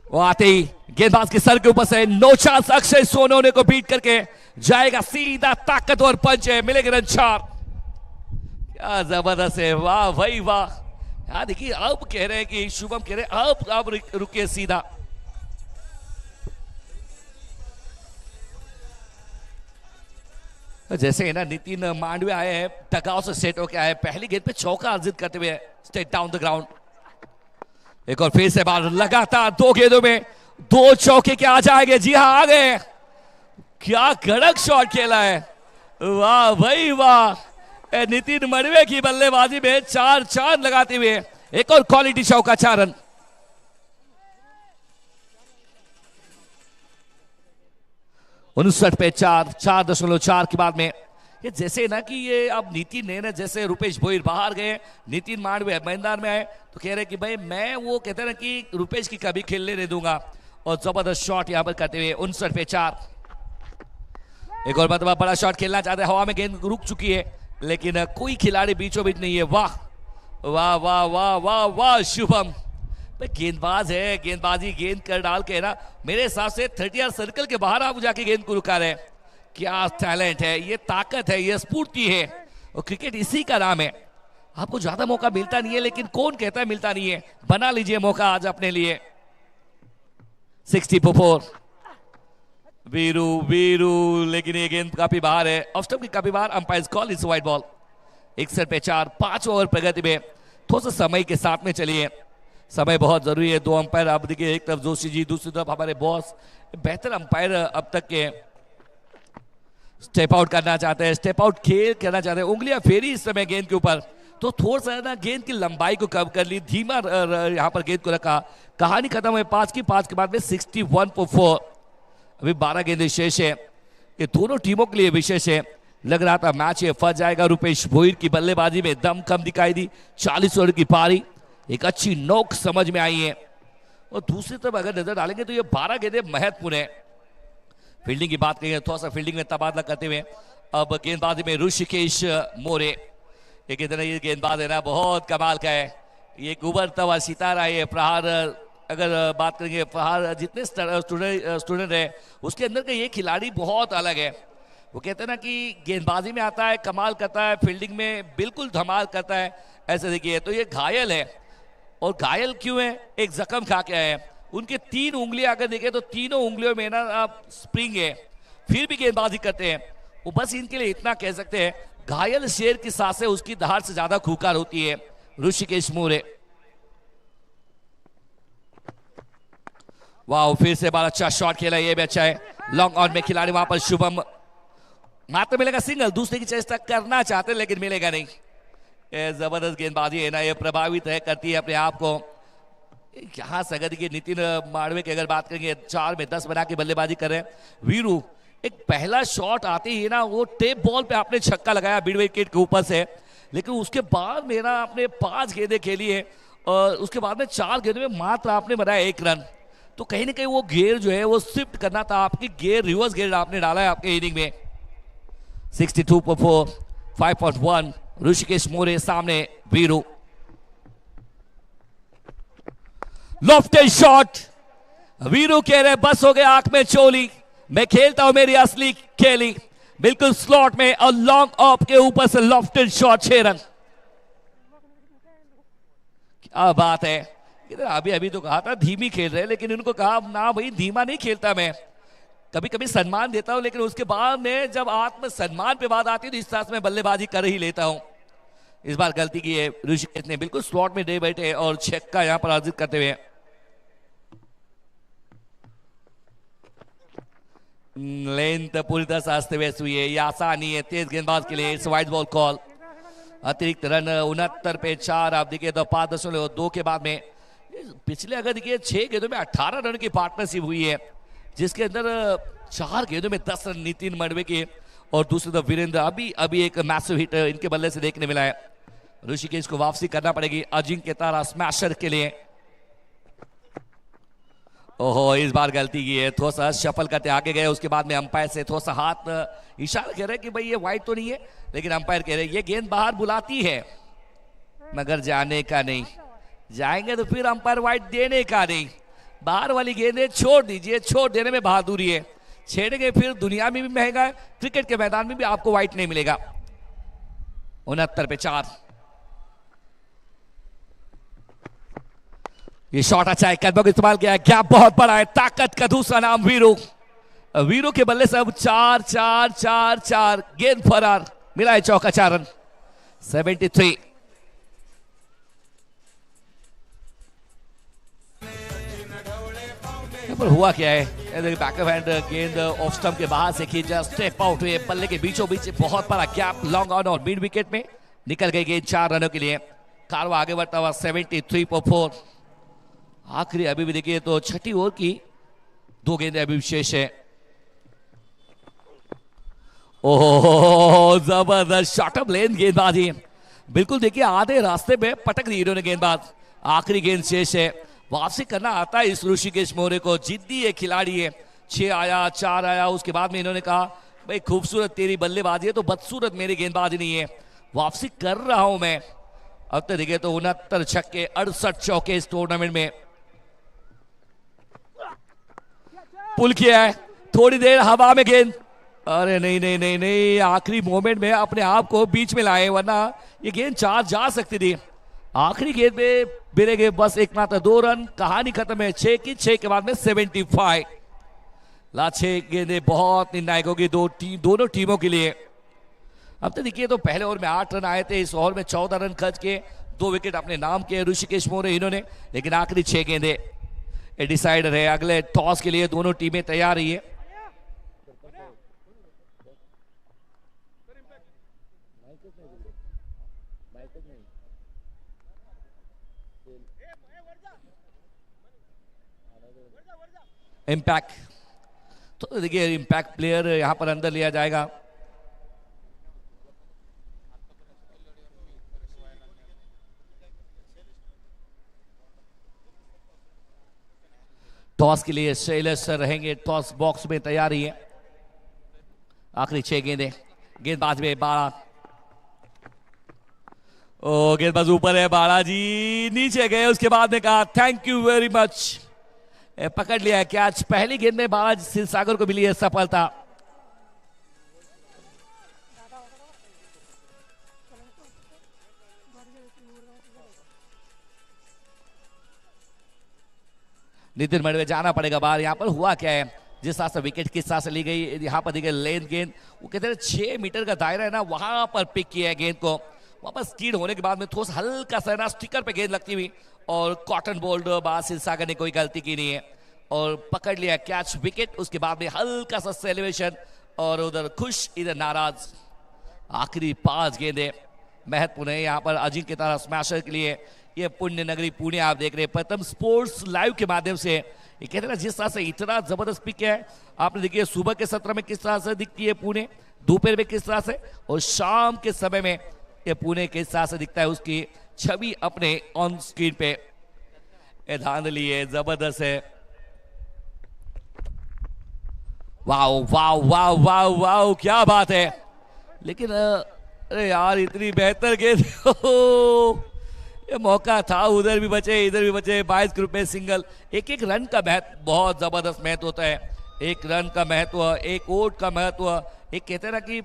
वो आते ही गेंदबाज के सर के ऊपर से नो चांस, अक्षय सोनवणे को बीट करके जाएगा सीधा, ताकतवर पंच है, मिलेगा रन 4। क्या जबरदस्त है, वाह भाई वाह। यार देखिए अब कह रहे हैं कि शुभम कह रहे हैं अब रुकिए सीधा। जैसे है ना नितिन मांडवे आए हैं टकाव से सेट होके आए, पहली गेंद पे चौका अर्जित करते हुए स्टेट डाउन द ग्राउंड। एक और फिर से बार लगातार 2 गेंदों में 2 चौके के आ जाएंगे। जी हाँ आ गए, क्या कड़क शॉट खेला है, वाह भाई वाह। नितिन मांडवे की बल्लेबाजी में 4 चांद लगाते हुए एक और क्वालिटी चौका, 4 रन। उनसठ पे 4, 4.4 के बाद में ये जैसे ना कि ये अब नितिन ने ना, जैसे रुपेश भोईर बाहर गए, नितिन मांडवे मैदान में आए तो कह रहे कि भाई मैं वो कहते हैं ना कि रुपेश की कभी खेलने नहीं दूंगा, और जबरदस्त शॉट यहां पर करते हुए 59 पे 4। एक और मतलब बड़ा शॉट खेलना चाहते हैं, हवा में गेंद रुक चुकी है लेकिन कोई खिलाड़ी बीचों बीच नहीं है। वाह वाह वाह वाह वाह वाह शुभम भाई गेंदबाज है, गेंदबाजी गेंद कर डाल के ना मेरे हिसाब से 30 सर्कल के बाहर आप जाके गेंद को रुका रहे। क्या टैलेंट है, ये ताकत है, ये स्फूर्ति है, और क्रिकेट इसी का नाम है। आपको ज्यादा मौका मिलता नहीं है, लेकिन कौन कहता है मिलता नहीं है, बना लीजिए मौका आज अपने लिए। 60 पर 4। वीरू वीरू, लेकिन ये गेंद काफी बाहर है, ऑफ स्टंप की काफी बाहर, umpire call it's wide ball. 61 पे 4, 5 ओवर प्रगति में थोड़ा सा समय के साथ में चलिए, समय बहुत जरूरी है। 2 अंपायर आप देखिए, एक तरफ जोशी जी, दूसरी तरफ हमारे बॉस, बेहतर अंपायर अब तक के स्टेप आउट करना चाहते हैं, स्टेप आउट खेल करना चाहते हैं। उंगलियां फेरी इस समय गेंद के ऊपर, तो थोड़ा सा ना गेंद की लंबाई को कम कर ली, धीमा यहां पर गेंद को रखा। कहानी खत्म है 5 की, 5 के बाद में 61 पर 4। अभी 12 गेंदें शेष है, ये दोनों टीमों के लिए विशेष है। लग रहा था मैच ये फंस जाएगा, रुपेश भोईर की बल्लेबाजी में दम कम दिखाई दी। 40 ओवर की पारी, एक अच्छी नोक समझ में आई है। और दूसरी तरफ अगर नजर डालेंगे तो ये 12 गेंदें महत्वपूर्ण है। फील्डिंग की बात करेंगे, थोड़ा सा फील्डिंग में तबादला करते हुए अब गेंदबाजी में ऋषिकेश मोरे, एक इतना ये गेंदबाज है ना बहुत कमाल का है, ये एक उभरता हुआ सितारा है। प्रहार अगर बात करेंगे, प्रहार जितने स्टूडेंट है उसके अंदर का ये खिलाड़ी बहुत अलग है। वो कहते हैं ना कि गेंदबाजी में आता है कमाल करता है, फील्डिंग में बिल्कुल धमाल करता है। ऐसे देखिए तो ये घायल है, और घायल क्यों है, एक जख्म खा के आए हैं। उनके 3 उंगलियां अगर देखें तो तीनों उंगलियों में ना स्प्रिंग है, फिर भी गेंदबाजी करते हैं। वो बस इनके लिए इतना कह सकते हैं, घायल शेर की सांसें उसकी दहाड़ से ज्यादा खूंखार होती है। ऋषिकेश मोरे, वाह फिर से बड़ा अच्छा शॉट खेला, ये भी अच्छा है। लॉन्ग ऑन में खिलाड़ी वहां पर शुभम, मात्र मिलेगा सिंगल, दूसरे की चेष्टा करना चाहते लेकिन मिलेगा नहीं। जबरदस्त गेंदबाजी है ना, ये प्रभावित है करती है अपने आप को। यहां से अगर नितिन मांडवे की अगर बात करेंगे, 4 में 10 बना के बल्लेबाजी कर रहे हैं। वीरू, एक पहला शॉट आते ही ना वो टेप बॉल पे आपने छक्का लगाया मिड विकेट के ऊपर से, लेकिन उसके बाद मेरा आपने 5 गेंदें खेली है, और उसके बाद में 4 गेंदों में मात्र आपने बनाया 1 रन। तो कहीं ना कहीं वो गेयर जो है वो शिफ्ट करना था, आपकी गेयर रिवर्स गेयर आपने डाला है आपके इनिंग में। 62 पर 4, 5.1। ऋषिकेश मोरे सामने वीरू, लॉफ्टेड शॉट। वीरू कह रहे बस हो गया आंख में चोली, मैं खेलता हूं मेरी असली खेली। बिल्कुल स्लॉट में और लॉन्ग ऑफ के ऊपर से लॉफ्टेड शॉट, 6 रन। क्या बात है, अभी अभी तो कहा था धीमी खेल रहे, लेकिन इनको कहा ना भाई धीमा नहीं खेलता मैं, कभी कभी सम्मान देता हूं, लेकिन उसके बाद में जब आत्म सम्मान पे बात आती है तो इस तरह से मैं बल्लेबाजी कर ही लेता हूं। इस बार गलती की है ऋषिकेश ने, बिल्कुल स्लॉट में दे बैठे और छक्का यहां पर अर्जित करते हुए। लेंथ पूरी तरह से अस्त व्यस्त हुई है, ये आसानी है तेज गेंदबाज के लिए। It's wide ball call. अतिरिक्त रन 69 पे 4 आप देखिए तो 5.2 के बाद में पिछले अगर देखिए 6 गेंदों में 18 रन की पार्टनरशिप हुई है, जिसके अंदर 4 गेंदों में 10 रन नितिन मांडवे के, और दूसरी तरफ वीरेंद्र अभी एक मैसिव हिट इनके बल्ले से देखने मिला है। ऋषिकेश को वापसी करना पड़ेगी अजिंक्य तारा स्मैशर के लिए। ओहो इस बार गलती की है, थोड़ा सा शफल करते आगे गए, उसके बाद में अंपायर से थोड़ा सा हाथ इशारा कह रहे कि भाई ये वाइड तो नहीं है, लेकिन अंपायर कह रहे ये गेंद बाहर बुलाती है मगर जाने का नहीं, जाएंगे तो फिर अंपायर वाइड देने का नहीं। बाहर वाली गेंदें छोड़ दीजिए, छोड़ देने में बहादुरी है, छेड़ेंगे फिर दुनिया में भी महंगा है, क्रिकेट के मैदान में भी आपको वाइड नहीं मिलेगा। 69 पे 4। ये शॉट अच्छा है, कदमों का इस्तेमाल किया है, गैप बहुत बड़ा है, ताकत का दूसरा नाम वीरू। वीरू के बल्ले से अब 4 गेंद फरार, मिला है चौका, 4 रन। 73। पर हुआ क्या है, बैक ऑफ हैंड गेंद ऑफ स्टंप के बाहर से खींचा, स्टेप आउट हुए, बल्ले के बीचों बीच बहुत बड़ा गैप, लॉन्ग ऑन और मिड विकेट में निकल गई गेंद 4 रनों के लिए। कारवा आगे बढ़ता हुआ 73 पर 4। आखिरी अभी भी देखिए तो छठी ओवर की 2 गेंदें अभी शेष है। ओह जबरदस्त शॉट ऑफ लेन गेंदबाजी, बिल्कुल देखिए आधे रास्ते में पटक दी इन्होंने गेंदबाज। आखिरी गेंद शेष है, वापसी करना आता है इस ऋषिकेश मौर्य को, जिद्दी है खिलाड़ी है। 6 आया 4 आया, उसके बाद में इन्होंने कहा भाई खूबसूरत तेरी बल्लेबाजी है तो बदसूरत मेरी गेंदबाजी नहीं है, वापसी कर रहा हूं मैं। अब तो देखिए तो 69 छक्के 68 चौके इस टूर्नामेंट में पुल किया है। थोड़ी देर हवा में गेंद, अरे नहीं नहीं नहीं नहीं, आखिरी मोमेंट में अपने आप को बीच में लाए, वरना ये गेंद 4 जा सकती थी। आखिरी गेंद में बिरेगे बस एकमात्र 2 रन, कहानी खत्म है 6 की। 6 के बाद में 75। 6 गेंदें बहुत निर्णायक होगी दोनों टीमों के लिए। अब तो देखिए तो पहले ओवर में 8 रन आए थे, इस ओवर में 14 रन खर्च के 2 विकेट अपने नाम के ऋषिकेश मौर्य इन्होंने, लेकिन आखिरी 6 गेंदें डिसाइडर है। अगले टॉस के लिए दोनों टीमें तैयार रही है। इम्पैक्ट, तो देखिए इम्पैक्ट प्लेयर यहां पर अंदर लिया जाएगा। टॉस के लिए शैलेश सर रहेंगे, टॉस बॉक्स में तैयारी है। आखिरी 6 गेंदें, गेंदबाज में 12। ओ गेंदबाज ऊपर है, 12 जी नीचे गए, उसके बाद में कहा थैंक यू वेरी मच, पकड़ लिया कैच। पहली गेंद में 12 सिरसागर को मिली है सफलता। नितिन मडवे जाना पड़ेगा बाहर। यहां पर हुआ क्या है, जिस तरह से विकेट किस तरह से ली गई, यहां पर देखिए लेंथ गेंद, वो कहते हैं 6 मीटर का दायरा है ना, वहां पर पिक किया है गेंद को। वहां पर स्कीड होने के बाद में थोड़ा हल्का सा ना स्टिकर पे गेंद लगती हुई, और कॉटन बोल्ड बाद सिरसागर ने कोई गलती की नहीं है और पकड़ लिया कैच विकेट। उसके बाद में हल्का सा सेलिब्रेशन, और उधर खुश इधर नाराज। आखिरी 5 गेंदें महत्वपूर्ण है यहाँ पर अजिंक्य तारा स्मैशर के लिए। ये पुण्य नगरी पुणे आप देख रहे हैं प्रथम स्पोर्ट्स लाइव के माध्यम से। ये कहते हैं ना जिस तरह से इतना जबरदस्त पिक है, आपने देखिए सुबह के सत्र में किस तरह से दिखती है पुणे, दोपहर में किस तरह से, और शाम के समय में ये पुणे किस तरह से दिखता है, उसकी छवि अपने ऑन स्क्रीन पे धांधली है, जबरदस्त है। Wow wow wow wow wow क्या बात है। लेकिन अरे यार इतनी बेहतर गेंद ये मौका था, उधर भी बचे इधर भी बचे। 22 ग्रुप में सिंगल, एक एक रन का महत्व बहुत जबरदस्त महत्व होता है। एक रन का महत्व, एक वोट का महत्व, एक कहते हैं ना कि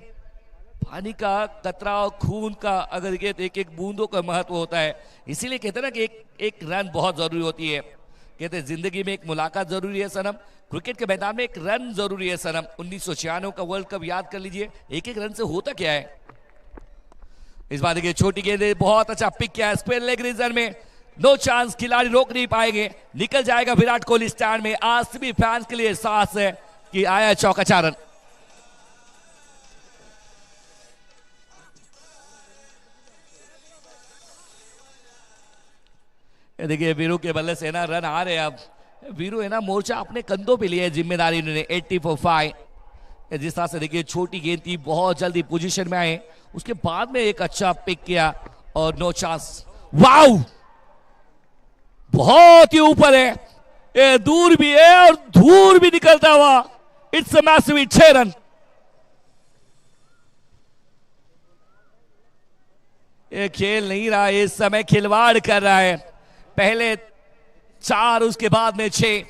पानी का कतरा और खून का अगर ये एक एक बूंदों का महत्व होता है। इसीलिए कहते हैं ना कि एक एक रन बहुत जरूरी होती है। कहते हैं जिंदगी में एक मुलाकात जरूरी है सनम, क्रिकेट के मैदान में एक रन जरूरी है सनम। 1996 का वर्ल्ड कप याद कर लीजिए, एक एक रन से होता क्या है। इस बार देखिए छोटी गेंद, बहुत अच्छा पिक किया है स्पिन लेग रीजन में, नो चांस, खिलाड़ी रोक नहीं पाएंगे, निकल जाएगा विराट कोहली स्टैंड में। आरसीबी फैंस के लिए एहसास है कि आया चौका 4 रन। देखिए वीरू के बल्ले से ना रन आ रहे हैं। अब वीरू है ना मोर्चा अपने कंधों पे लिए जिम्मेदारी इन्होंने। 80 for 5। जिस तरह से देखिए छोटी गेंद थी, बहुत जल्दी पोजीशन में आए, उसके बाद में एक अच्छा पिक किया और नो चांस। वाओ बहुत ही ऊपर है, ये दूर भी है और दूर भी निकलता हुआ। It's a massive 6 run. ये खेल नहीं रहा, इस समय खिलवाड़ कर रहा है। पहले 4 उसके बाद में 6।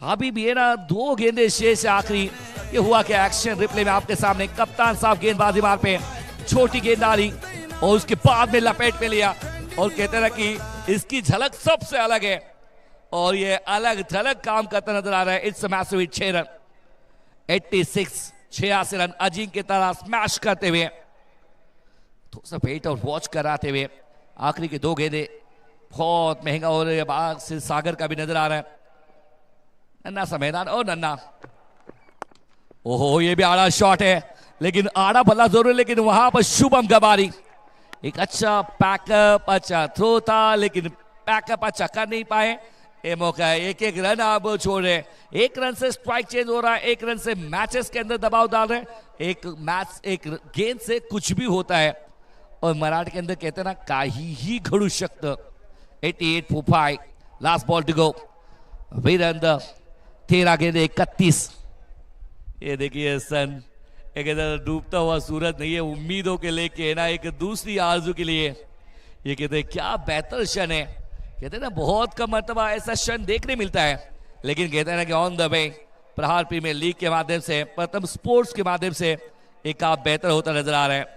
अभी भी है ना 2 गेंदे शेष है आखिरी। ये हुआ क्या, एक्शन रिप्ले में आपके सामने कप्तान साहब गेंदबाजी मार पे छोटी गेंदबाजी और उसके बाद में लपेट में लिया, और कहते हैं कि इसकी झलक सबसे अलग है और ये अलग झलक काम करता नजर आ रहा है। It's massive 6 run. 86 run Ajinkya Tara smash करते हुए, थोड़ा सा वेट और वॉच कराते हुए। आखिरी के 2 गेंदे बहुत महंगा हो रहा है। बाग से सागर का भी नजर आ रहा है, नन्ना सा मैदान और नन्ना। ओहो ये भी आड़ा शॉट है, लेकिन आड़ा भला जरूर है, लेकिन वहां पर शुभम गबारी एक अच्छा पैकअप, अच्छा थ्रो था, लेकिन पैकअप अच्छा कर नहीं पाए। ये मौका है, एक एक रन आप छोड़ रहे हैं, एक रन से स्ट्राइक चेंज हो रहा है, एक रन से मैचेस के अंदर दबाव डाल रहे हैं। एक मैच, एक गेंद से कुछ भी होता है, और मराठी के अंदर कहते हैं ना, काहीही घडू शकतं। 88 for 5, last ball to go. Virender 13 गेंदे 31। ये देखिए सन, एक डूबता हुआ सूरज नहीं है, उम्मीदों के लेके है ना, एक दूसरी आरजू के लिए। ये कहते हैं क्या बेहतर क्षण है, कहते हैं ना बहुत कम मरतबा ऐसा क्षण देखने मिलता है, लेकिन कहते हैं ना कि ऑन द वे प्रहार प्रीमियर लीग के माध्यम से, प्रथम स्पोर्ट्स के माध्यम से एक आप बेहतर होता नजर आ रहे हैं।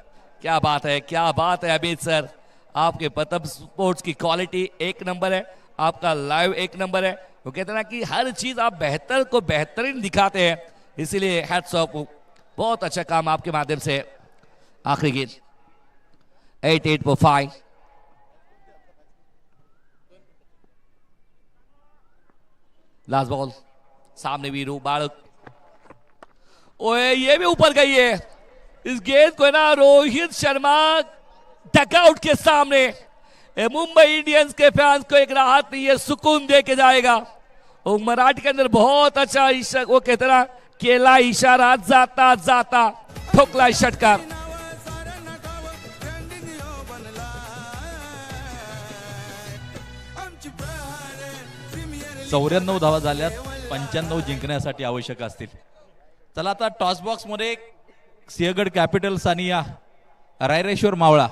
क्या बात है, क्या बात है अमित सर, आपके प्रथम स्पोर्ट्स की क्वालिटी एक नंबर है, आपका लाइव एक नंबर है। वो कहते हैं ना कि हर चीज आप बेहतर को बेहतरीन दिखाते हैं, इसीलिए हैट्स ऑफ, बहुत अच्छा काम आपके माध्यम से। आखिरी गेंद 88 for 5। लास्ट बॉल, सामने वीरू बालक, ओए ये भी ऊपर गई है। इस गेंद को है ना रोहित शर्मा डकआउट के सामने, मुंबई इंडियंस के फैंस को एक राहत नहीं है, सुकून दे के जाएगा। वो मराठी के अंदर बहुत अच्छा वो कहते ना, केला इशारा जाता जाता ठोकला षटकार। 94 धावा झाल्यात, 95 जिंकण्यासाठी आवश्यक असतील। चला आता टॉस बॉक्स मध्ये सिंहगड कॅपिटल्स आणि या रायरेश्वर मावळा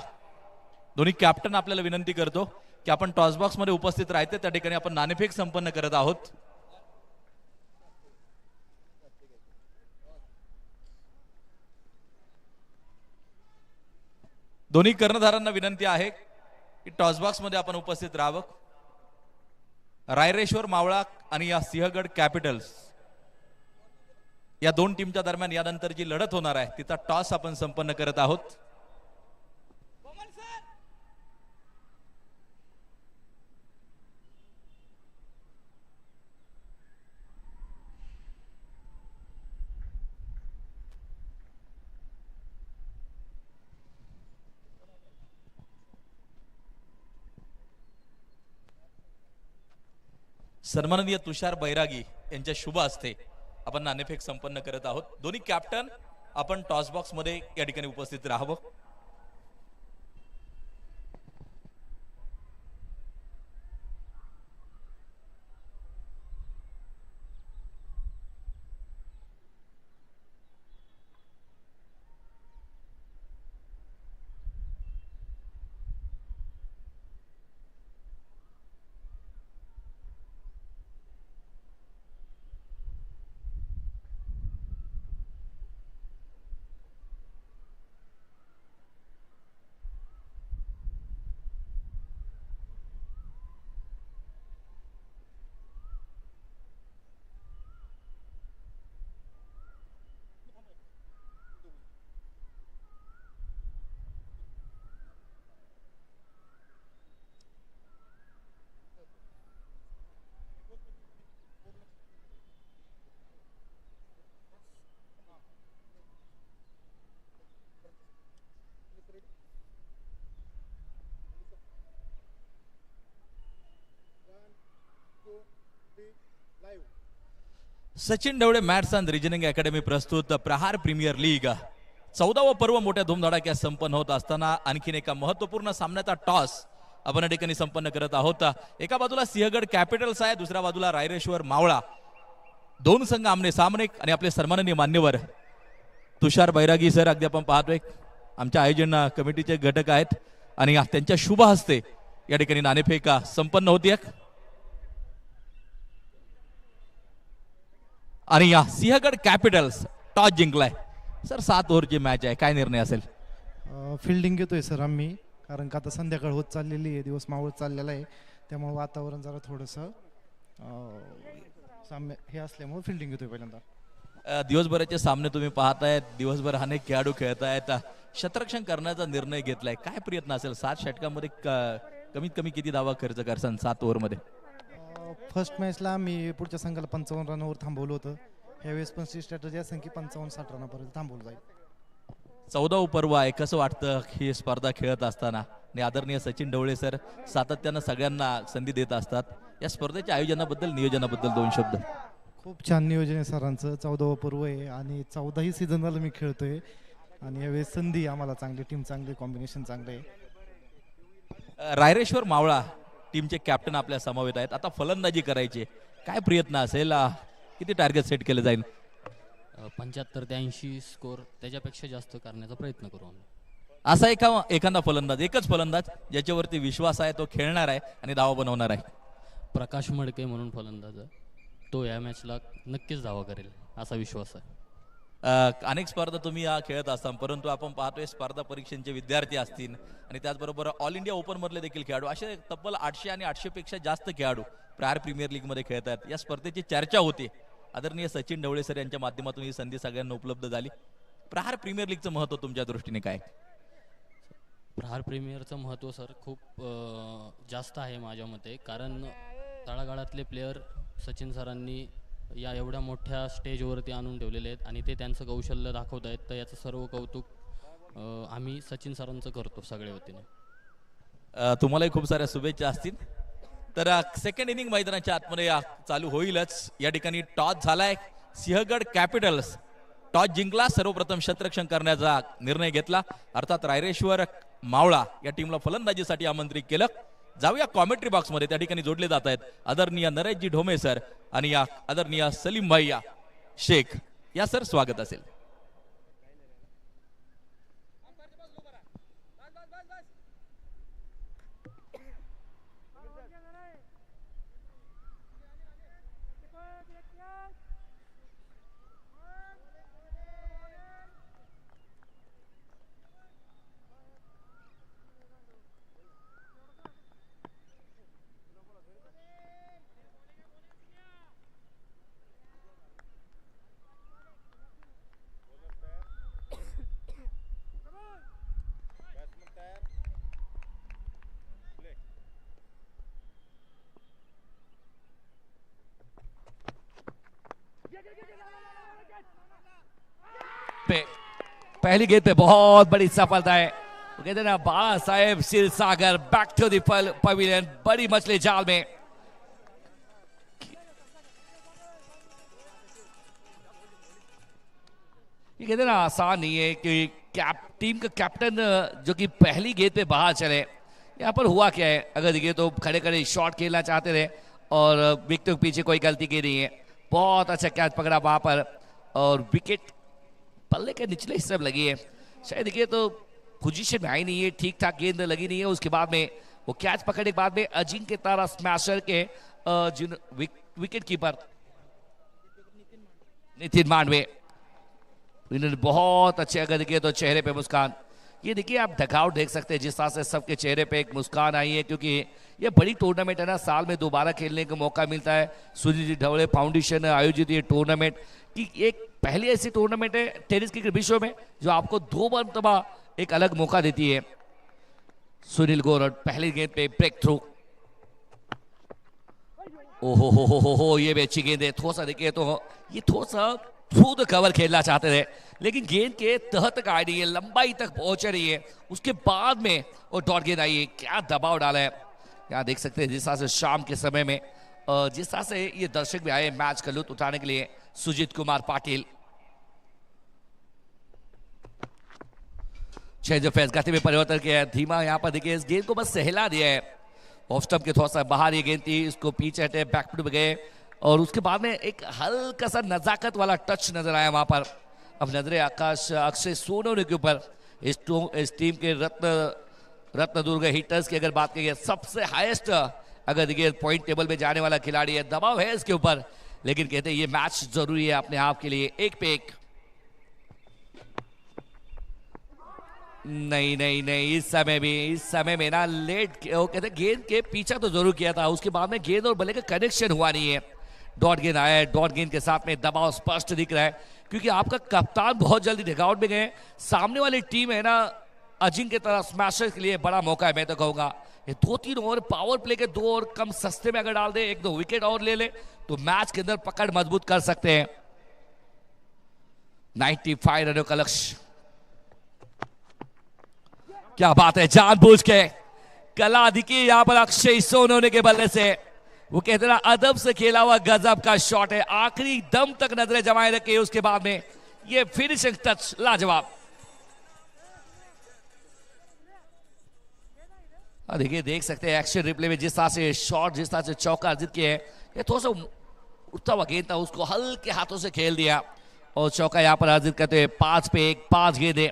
दोन्ही कॅप्टन आपल्याला विनंती करतो की आपण टॉस बॉक्स मध्ये उपस्थित राहायचे। त्या ठिकाणी आपण नाणेफेक संपन्न करत आहोत। दोन्ही कर्णधारांना विनंती आहे की टॉस बॉक्स मध्ये आपण उपस्थित राहावं। रायरेश्वर मावळा आणि या सिंहगड कॅपिटल्स या दोन टीमच्या दरम्यान यानंतर जी लढत होणार आहे तिचा टॉस आपण संपन्न करत आहोत। सन्माननीय तुषार बैरागी यांच्या शुभ हस्ते आपण नाणेफेक संपन्न करत आहोत। दोन्ही कॅप्टन आपण टॉस बॉक्स मध्ये या ठिकाणी उपस्थित राहावं। सचिन ढवळे मॅथ्स अँड रिजनिंग अकॅडमी प्रस्तुत प्रहार प्रीमियर लीग 14वा पर्व मोठ्या धुमधडाक्यात संपन्न होत असताना आणखीन एका महत्त्वपूर्ण सामन्याचा टॉस आपण या ठिकाणी संपन्न करत आहोत। एका बाजूला सिंहगड कॅपिटल्स आहे, दुसऱ्या बाजूला रायरेश्वर मावळा। दोन संघ आमने सामने आणि आपले सन्माननीय मान्यवर तुषार बैरागी सर अगदी आपण पाहतोय आमच्या आयोजन कमिटीचे घटक आहेत आणि त्यांच्या शुभ हस्ते या ठिकाणी नाणेफेक संपन्न होते। आणि या सिंहगड कॅपिटल्स टॉस जिंकलाय। सर 7 ओव्हरची मॅच आहे, काय निर्णय असेल? फिल्डिंग घेतोय सर आम्ही, कारण का आता संध्याकाळ होत चाललेली आहे, दिवस मावळत चाललेला आहे, त्यामुळे वातावरण जरा थोडंसं साम्य हे असल्यामुळे फिल्डिंग घेतोय पहिल्यांदा। दिवसभराचे सामने तुम्ही पाहताय, दिवसभर अनेक खेळाडू खेळतायत, शतरक्षण करण्याचा निर्णय घेतलाय, काय प्रयत्न असेल? 7 षटकामध्ये कमीत कमी किती धावा खर्च करसान 7 ओव्हरमध्ये? फर्स्ट मॅचला आम्ही पुढच्या संघाला 55 रनवर थांबवलं होतं, यावेळेस पण स्ट्रॅटेजी असेल की 55-60 रनापर्यंत थांबवलं जाईल। 14व पर्व आहे, कसं वाटतं ही स्पर्धा खेळत असताना? आणि आदरणीय सचिन ढवळे सर सातत्यानं सगळ्यांना संधी देत असतात. या स्पर्धेच्या आयोजनाबद्दल, नियोजनाबद्दल 2 शब्द. खूप छान नियोजन आहे सरांचं. 14व पर्व आहे आणि 14ही सीझनला मी खेळतोय आणि यावेळेस संधी आम्हाला चांगली, टीम चांगली, कॉम्बिनेशन चांगलं आहे. रायरेश्वर मावळा टीमचे कॅप्टन आपल्या समवेत आहेत. आता फलंदाजी करायची, काय प्रयत्न असेल? किती टार्गेट सेट केले जाईल? 75 ते 80 स्कोर त्याच्यापेक्षा जास्त करण्याचा प्रयत्न करू आम्ही. असा एखादा फलंदाज, एकच फलंदाज ज्याच्यावरती विश्वास आहे, तो खेळणार आहे आणि धावा बनवणार आहे. प्रकाश मडके म्हणून फलंदाज आहे, तो या मॅचला नक्कीच धावा करेल असा विश्वास आहे. अनेक स्पर्धा तुम्ही खेळत असता, परंतु आपण पाहतोय स्पर्धा परीक्षांचे विद्यार्थी असतील आणि त्याचबरोबर ऑल इंडिया ओपन मधले देखील खेळाडू, असे तब्बल 800 आणि 800 पेक्षा जास्त खेळाडू प्रहार प्रीमियर लीग मध्ये खेळतात. या स्पर्धेची चर्चा होती. आदरणीय सचिन ढवळे सर यांच्या माध्यमातून ही संधी सगळ्यांना उपलब्ध झाली. प्रहार प्रीमियर लीगचं महत्व तुमच्या दृष्टीने काय? प्रहार प्रीमियरचं महत्त्व सर खूप जास्त आहे माझ्या मते, कारण तळागाळातले प्लेयर सचिन सरांनी या एवढ्या मोठ्या स्टेजवरती आणून ठेवलेले आहेत आणि ते त्यांचं कौशल्य दाखवत आहेत. तर याचं सर्व कौतुक आम्ही सचिन सरांचं करतो सगळ्या वतीने. तुम्हालाही खूप साऱ्या शुभेच्छा असतील. तर सेकंड इनिंग मैदानाच्या आतमध्ये चालू होईलच. या ठिकाणी टॉस झालाय. सिंहगड कॅपिटल्स टॉस जिंकला, सर्वप्रथम क्षेत्ररक्षण करण्याचा निर्णय घेतला. अर्थात रायरेश्वर मावळा या टीमला फलंदाजीसाठी आमंत्रित केलं. जाऊया कॉमेंट्री बॉक्स मध्ये, त्या ठिकाणी जोडले जात आहेत आदरणीय नरेशजी ढोमे सर आणि या आदरणीय सलीम भैया शेख. या सर स्वागत असेल. पहली गेंद पे बहुत बड़ी सफलता है. वो कहते हैं ना, Bala Saheb Sirsagar back to the pavilion, बड़ी मछली जाल में. ये कहते हैं ना, आसान नहीं है कि टीम का कैप्टन जो कि पहली गेंद पे बाहर चले. यहाँ पर हुआ क्या है, अगर देखिए तो खड़े खड़े शॉट खेलना चाहते थे और विकेट के पीछे कोई गलती की नहीं है. बहुत अच्छा कैच पकड़ा वहां पर और विकेट पल्ले के निचले हिस्से में लगी है. शायद देखिए तो पोजीशन में आई नहीं है, ठीक ठाक गेंद लगी नहीं है. उसके बाद में वो कैच पकड़ने के बाद में अजिंक्य तारा स्मैशर के विकेट कीपर नितिन मांडवे, इन्होंने बहुत अच्छे, अगर देखिए तो चेहरे पे मुस्कान. ये देखिए आप डगआउट देख सकते हैं जिस तरह से सबके चेहरे पे एक मुस्कान आई है, क्योंकि ये बड़ी टूर्नामेंट है ना, साल में दोबारा खेलने का मौका मिलता है. सुनील जी ढवळे फाउंडेशन आयोजित ये टूर्नामेंट की एक पहली ऐसी टूर्नामेंट है टेनिस क्रिकेट विश्व में जो आपको 2 मरतबा एक अलग मौका देती है. सुनील गोरड पहली गेंद पे ब्रेक थ्रू. ओहो हो, ये भी अच्छी गेंद है. थोड़ा सा देखिए तो ये थोड़ा सा थ्रू द कवर खेलना चाहते थे, लेकिन गेंद के तह तक आ रही है, लंबाई तक पहुंच रही है. उसके बाद में वो डॉट गेंद आई है. क्या दबाव डाला है. यहाँ देख सकते हैं जिस तरह से शाम के समय में जिस तरह से ये दर्शक भी आए मैच का लुत्फ उठाने के लिए. Sujit Kumar Patil change of pace गति में परिवर्तन किया है. धीमा यहाँ पर देखिए इस गेंद को बस सहला दिया है. ऑफ स्टंप के थोड़ा सा बाहर ये गेंद थी, इसको पीछे हटे, बैकफुट पे गए और उसके बाद में एक हल्का सा नजाकत वाला टच नजर आया वहां पर. अब नजरे आकाश अक्षय सोनवणे के ऊपर. इस टीम के रत्नदुर्ग हिटर्स की अगर बात करिए, सबसे हाईएस्ट अगर देखिए पॉइंट टेबल में जाने वाला खिलाड़ी है. दबाव है इसके ऊपर, लेकिन कहते हैं ये मैच जरूरी है अपने आप के लिए. एक पे एक. नहीं, इस समय में ना लेट, वो कहते गेंद के पीछा तो जरूर किया था, उसके बाद में गेंद और बल्ले का कनेक्शन हुआ नहीं है. डॉट गेंद आया है, डॉट गेंद के साथ में दबाव स्पष्ट दिख रहा है, क्योंकि आपका कप्तान बहुत जल्दी डगआउट में गए. सामने वाली टीम है ना, अजिंक्य तरह स्मैशर के लिए बड़ा मौका है. मैं तो कहूंगा ये 2-3 ओवर पावर प्ले के 2 ओवर कम सस्ते में अगर डाल दे, 1-2 विकेट और ले ले तो मैच के अंदर पकड़ मजबूत कर सकते हैं. 95 रनों का लक्ष्य. क्या बात है, जानबूझ के कला दिखी यहाँ पर अक्षय सोनवणे के बल्ले से। वो कहते ना अदब से खेला हुआ गजब का शॉट है, आखिरी दम तक नजरें जमाए रखे, उसके बाद में ये फिनिशिंग टच लाजवाब। देखिए देख सकते हैं एक्शन रिप्ले में जिस तरह से शॉट, जिस तरह से चौका अर्जित किए हैं, ये थोड़ा सा उठता हुआ गेंद था, उसको हल्के हाथों से खेल दिया और चौका यहाँ पर अर्जित करते हुए 5 पे 1, 5 गेंदें,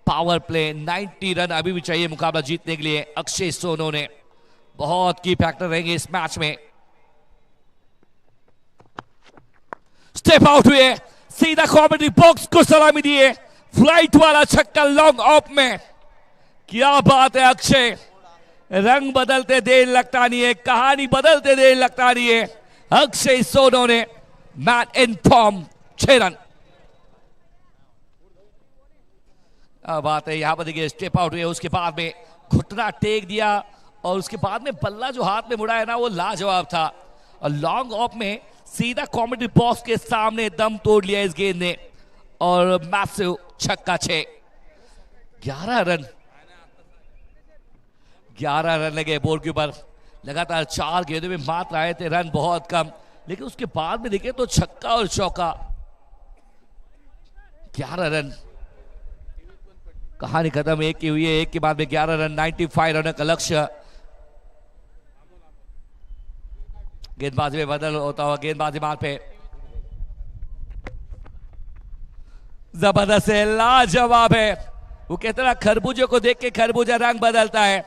पावर प्ले, 90 रन अभी भी चाहिए मुकाबला जीतने के लिए। अक्षय सोनवणे बहुत की फैक्टर रहेंगे इस मैच में। स्टेप आउट हुए, सीधा कॉमेंट्री बॉक्स को सलामी दिए, फ्लाइट वाला छक्का लॉन्ग ऑफ में। क्या बात है अक्षय, रंग बदलते देर लगता नहीं है, कहानी बदलते देर लगता नहीं है। Akshay Sonawane match in form, 6 run. बात है यहां पर देखिए स्टेप आउट हुए, उसके बाद में घुटना टेक दिया और उसके बाद में बल्ला जो हाथ में मुड़ा है ना वो लाजवाब था, और लॉन्ग ऑफ में सीधा कॉमेंट्री बॉक्स के सामने दम तोड़ लिया इस गेंद ने और मैसिव छक्का। 6, 11 रन, 11 रन लगे बोर्ड के ऊपर। लगातार 4 गेंदों में मात्र आए थे रन, बहुत कम, लेकिन उसके बाद में देखे तो छक्का और चौका। 11 रन, कहानी खत्म, एक की हुई है, एक के बाद में 11 रन, 95 रन का लक्ष्य। गेंदबाजी में बदल होता हुआ गेंदबाजी मार पे जबरदस्त है, लाजवाब है। वो कहते ना खरबूजे को देख के खरबूजा रंग बदलता है,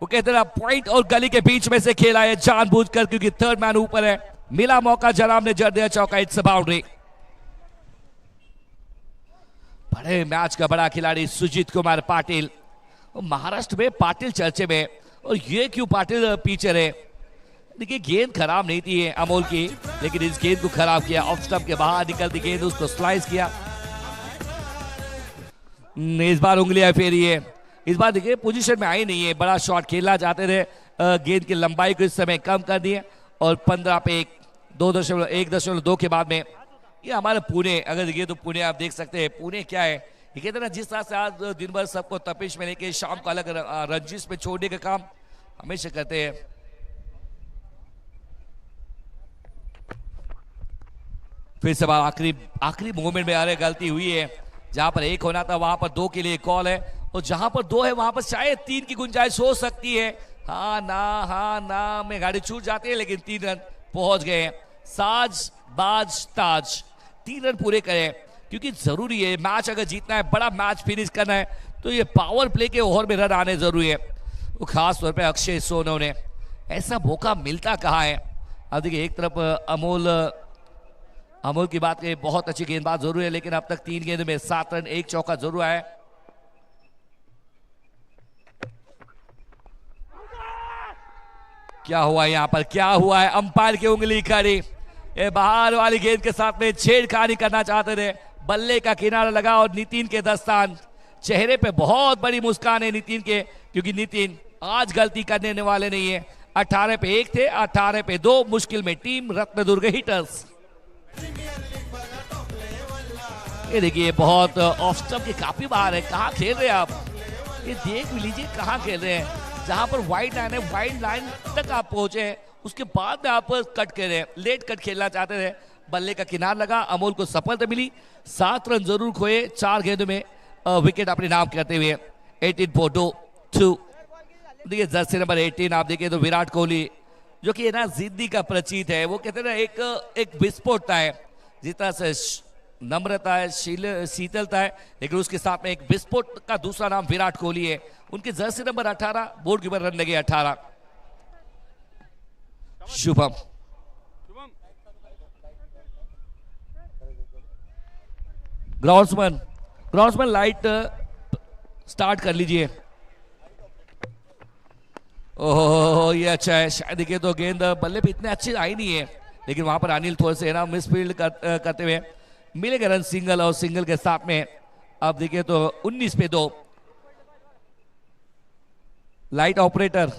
वो कहते ना पॉइंट और गली के बीच में से खेला है जानबूझकर, क्योंकि थर्ड मैन ऊपर है, मिला मौका, जनाब ने जड़ दिया चौका, इट्स अ बाउंड्री। बड़े मैच का बड़ा खिलाड़ी सुजीत कुमार पाटिल, महाराष्ट्र में पाटिल चर्चे में, और ये क्यों पाटिल पीछे रहे। देखिए गेंद खराब नहीं थी अमोल की, लेकिन इस गेंद को खराब किया, ऑफ स्टंप के बाहर निकलती गेंद उसको स्लाइस किया। इस बार उंगलियां फेरी है, इस बार देखिए पोजीशन में आई नहीं है, बड़ा शॉट खेलना चाहते थे, गेंद की लंबाई को इस समय कम कर दिए और 15 पे 1, 1.2 के बाद में ये हमारे पुणे, अगर देखिए तो पुणे आप देख सकते हैं, पुणे क्या है, ये कहते ना जिस तरह से आज दिन भर सबको तपिश में लेके शाम को अलग रंजिश में छोड़ने का काम हमेशा करते हैं। फिर से आखिरी मोमेंट में अरे गलती हुई है, जहां पर 1 होना था वहां पर 2 के लिए कॉल है, और जहां पर 2 है वहां पर शायद 3 की गुंजाइश हो सकती है। हाँ ना में गाड़ी छूट जाती है, लेकिन 3 रन पहुंच गए हैं। साज बाज ताज 3 रन पूरे करें, क्योंकि जरूरी है मैच अगर जीतना है, बड़ा मैच फिनिश करना है, तो ये पावर प्ले के ओवर में रन आने जरूरी है। वो खास तौर पे अक्षय सोनवणे, ऐसा मौका मिलता कहाँ है। अब देखिए एक तरफ अमोल की बात करें, बहुत अच्छी गेंदबाज जरूर है, लेकिन अब तक 3 गेंद में 7 रन 1 चौका जरूर आया। क्या हुआ यहाँ पर, क्या हुआ है, अंपायर की उंगली खड़ी, ये बाहर वाली गेंद के साथ में छेड़खानी करना चाहते थे, बल्ले का किनारा लगा और नितिन के दस्तान, चेहरे पे बहुत बड़ी मुस्कान है नितिन के, क्योंकि नितिन आज गलती करने वाले नहीं है। 18 पे 1 थे, 18 पे 2 मुश्किल में टीम रत्नदुर्ग हिटर्स। ये देखिए बहुत ऑफ स्टंप के काफी बाहर है, कहाँ खेल रहे हैं आप, ये देख लीजिए कहाँ खेल रहे हैं, जहां पर वाइड लाइन है, वाइड लाइन तक आप पहुंचे हैं, उसके बाद में आप कट कर रहे हैं, लेट कट खेलना चाहते थे, बल्ले का किनार लगा, अमोल को सफलता मिली, 7 रन जरूर खोए 4 गेंदों में, विकेट अपने नाम करते हुए 18 for 2। देखिए जर्सी नंबर 18 आप देखिए तो विराट कोहली, जो कि ना जिद्दी का प्रतीक है, वो कहते हैं ना एक विस्फोटता है, जिस तरह से नम्रता है, शीतलता है, लेकिन उसके साथ में एक विस्फोट का दूसरा नाम विराट कोहली है। उनके जर्सी नंबर 18, बोर्ड के ऊपर रन लगे 18। शुभम ग्राउंड्समैन लाइट स्टार्ट कर लीजिए। ओह ये अच्छा है, शायद देखिए तो गेंद बल्ले पे इतने अच्छे आई नहीं है, लेकिन वहां पर अनिल थोड़े से ना मिसफील्ड करते हुए मिलेगा रन सिंगल, और सिंगल के साथ में अब देखिए तो 19 पे 2। लाइट ऑपरेटर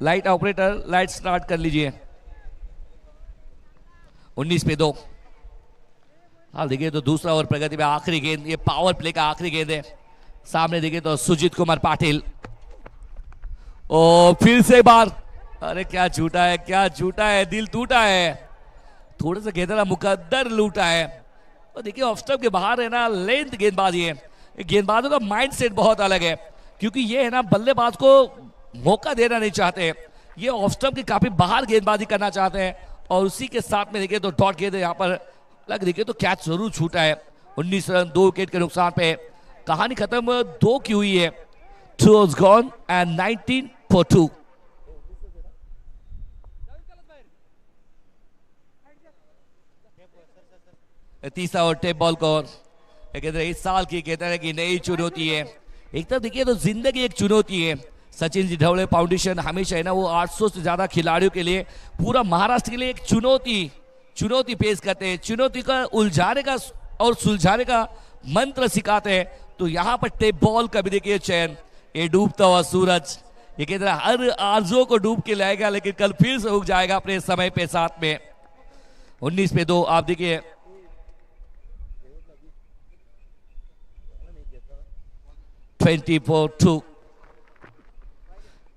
लाइट स्टार्ट कर लीजिए। 19 पे 2। हाँ देखिए तो दूसरा ओवर प्रगति में आखिरी गेंद, ये पावर प्ले का आखिरी गेंद है, सामने देखिए तो सुजीत कुमार पाटिल, ओ फिर से बार, अरे क्या झूठा है, क्या झूठा है, दिल टूटा है, थोड़ा सा गेंद मुकद्दर लूटा है। और देखिए ऑफ स्टंप के बाहर है ना, लेंथ गेंदबाजी है, गेंदबाजों का माइंडसेट बहुत अलग है, क्योंकि ये है ना बल्लेबाज को मौका देना नहीं चाहते, ये ऑफ स्टंप के काफी बाहर गेंदबाजी करना चाहते हैं, और उसी के साथ में देखिए तो डॉट गेंद यहाँ पर लग, देखिए तो कैच जरूर छूटा है। 19 रन 2 विकेट के नुकसान पे कहानी खत्म 2 की हुई है। 2 was gone and 19 for 2। तीसरा और टेप बॉल को कहते हैं इस साल की कहते हैं कि नई चुनौती है। एक तरफ देखिए तो जिंदगी एक चुनौती है। सचिन जी ढवले फाउंडेशन हमेशा है ना वो 800 से ज्यादा खिलाड़ियों के लिए, पूरा महाराष्ट्र के लिए एक चुनौती पेश करते हैं, चुनौती का उलझाने का और सुलझाने का मंत्र सिखाते हैं। तो यहाँ पर टेप बॉल का भी देखिए चयन, ये डूबता हुआ सूरज, ये कहते हैं हर आरज़ू को डूब के लाएगा, लेकिन कल फिर से उग जाएगा अपने समय पे साथ में। 19 पे 2 आप देखिए 24-2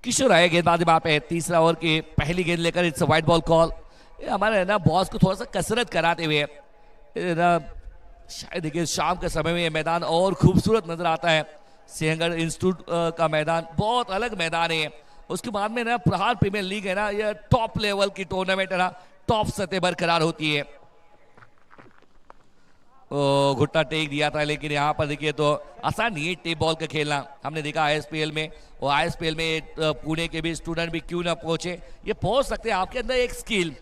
किशोर आए गेंदबाजी वहां पे। तीसरा ओवर की पहली गेंद लेकर इट्स वाइड बॉल कॉल। हमारे ना बॉस को थोड़ा सा कसरत कराते हुए ना, शायद देखिए शाम के समय में ये मैदान और खूबसूरत नजर आता है। सिंहगढ़ इंस्टीट्यूट का मैदान बहुत अलग मैदान है। उसके बाद में ना प्रहार प्रीमियर लीग है ना, ये टॉप लेवल की टूर्नामेंट है ना, टॉप सतह बरकरार होती है। घुट्टा टेक दिया था, लेकिन यहाँ पर देखिए तो आसान नहीं है टेप बॉल का खेलना। हमने देखा आईएसपीएल में, और आईएसपीएल में पुणे के भी स्टूडेंट भी क्यों ना पहुंचे, ये पहुंच सकते हैं। आपके अंदर एक स्किल,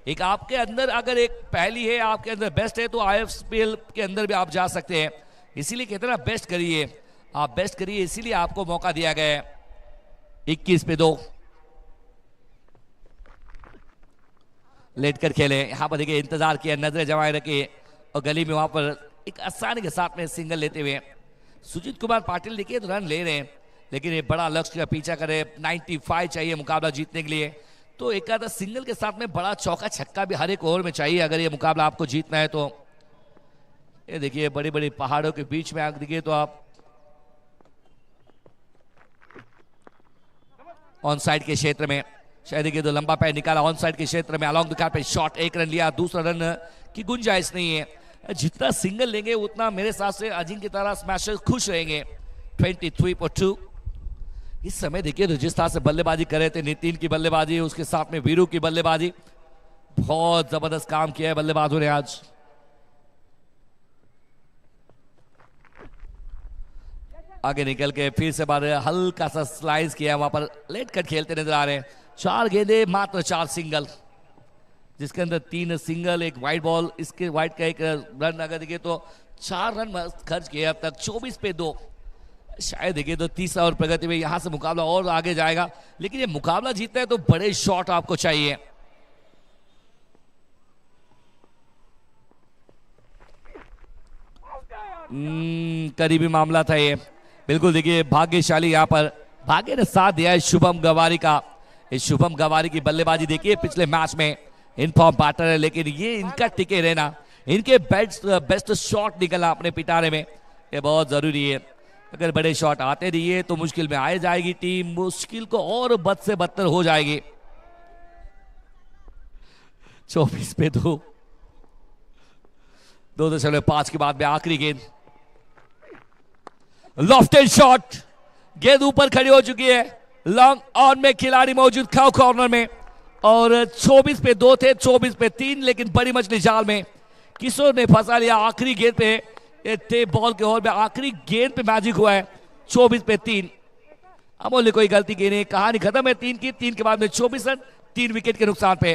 एक आपके अंदर अगर एक पहली है, आपके अंदर बेस्ट है, तो आईएसपीएल के अंदर भी आप जा सकते हैं। इसीलिए कहते हैं ना बेस्ट करिए, आप बेस्ट करिए, इसीलिए आपको मौका दिया गया है। 21 पे 2 लेट कर खेले। यहाँ पर देखिए इंतजार किया, नजरें जमाए रखे, और गली में वहां पर एक आसानी के साथ में सिंगल लेते हुए सुजीत कुमार पाटिल देखिए तो रन ले रहे हैं, लेकिन ये बड़ा लक्ष्य का पीछा करे। 95 चाहिए मुकाबला जीतने के लिए, तो एक आधा सिंगल के साथ में बड़ा चौका छक्का भी हर एक ओवर में चाहिए अगर ये मुकाबला आपको जीतना है। तो ये देखिए बड़ी बड़ी पहाड़ों के बीच में आग देखिए तो आप ऑन साइड के क्षेत्र में शायद देखिए तो लंबा पैर निकाला ऑन साइड के क्षेत्र में, अलॉन्ग द कार पे शॉट, 1 रन लिया, दूसरा रन की गुंजाइश नहीं है। जितना सिंगल लेंगे उतना मेरे हिसाब से अजिंक्य की तरह स्मैशर्स खुश रहेंगे। 23 पर 2 इस समय देखिए तो जिस तरह से बल्लेबाजी कर रहे थे, नितिन की बल्लेबाजी, उसके साथ में वीरू की बल्लेबाजी, बहुत जबरदस्त काम किया है बल्लेबाजों ने आज। आगे निकल के फिर से बार हल्का सा स्लाइस किया, वहां पर लेट कट खेलते नजर आ रहे हैं। 4 गेंदे मात्र 4 सिंगल, जिसके अंदर 3 सिंगल, 1 वाइड बॉल, इसके वाइड का 1 रन। अगर देखिए तो 4 रन खर्च किए अब तक। 24 पे 2 शायद देखिए तो तीसरा और प्रगति में यहां से मुकाबला और आगे जाएगा, लेकिन ये मुकाबला जीतता है तो बड़े शॉट आपको चाहिए। करीबी मामला था ये, बिल्कुल देखिए भाग्यशाली यहाँ पर भाग्य ने साथ दिया है शुभम गवारी का। इस शुभम गवारी की बल्लेबाजी देखिए पिछले मैच में इनफॉर्म बैटर है, लेकिन ये इनका टिके रहना, इनके बेस्ट शॉट निकलना अपने पिटारे में, ये बहुत जरूरी है। अगर बड़े शॉट आते रहिए तो मुश्किल में आ जाएगी टीम, मुश्किल को और बद से बदतर हो जाएगी। 24 पे 2 2.5 के बाद में आखिरी गेंद, लॉफ्टेड शॉट, गेंद ऊपर खड़ी हो चुकी है, लॉन्ग ऑन में खिलाड़ी मौजूद खाओ कॉर्नर में, और 24 पे 2 थे, 24 पे 3, लेकिन बड़ी मछली जाल में किशोर ने फंसा लिया। आखिरी गेंद पे टेप बॉल के ओवर में आखिरी गेंद पे मैजिक हुआ है। 24 पे 3, अमोल ने कोई गलती की नहीं, कहानी खत्म है 3 की। 3 के बाद में 24 रन 3 विकेट के नुकसान पे।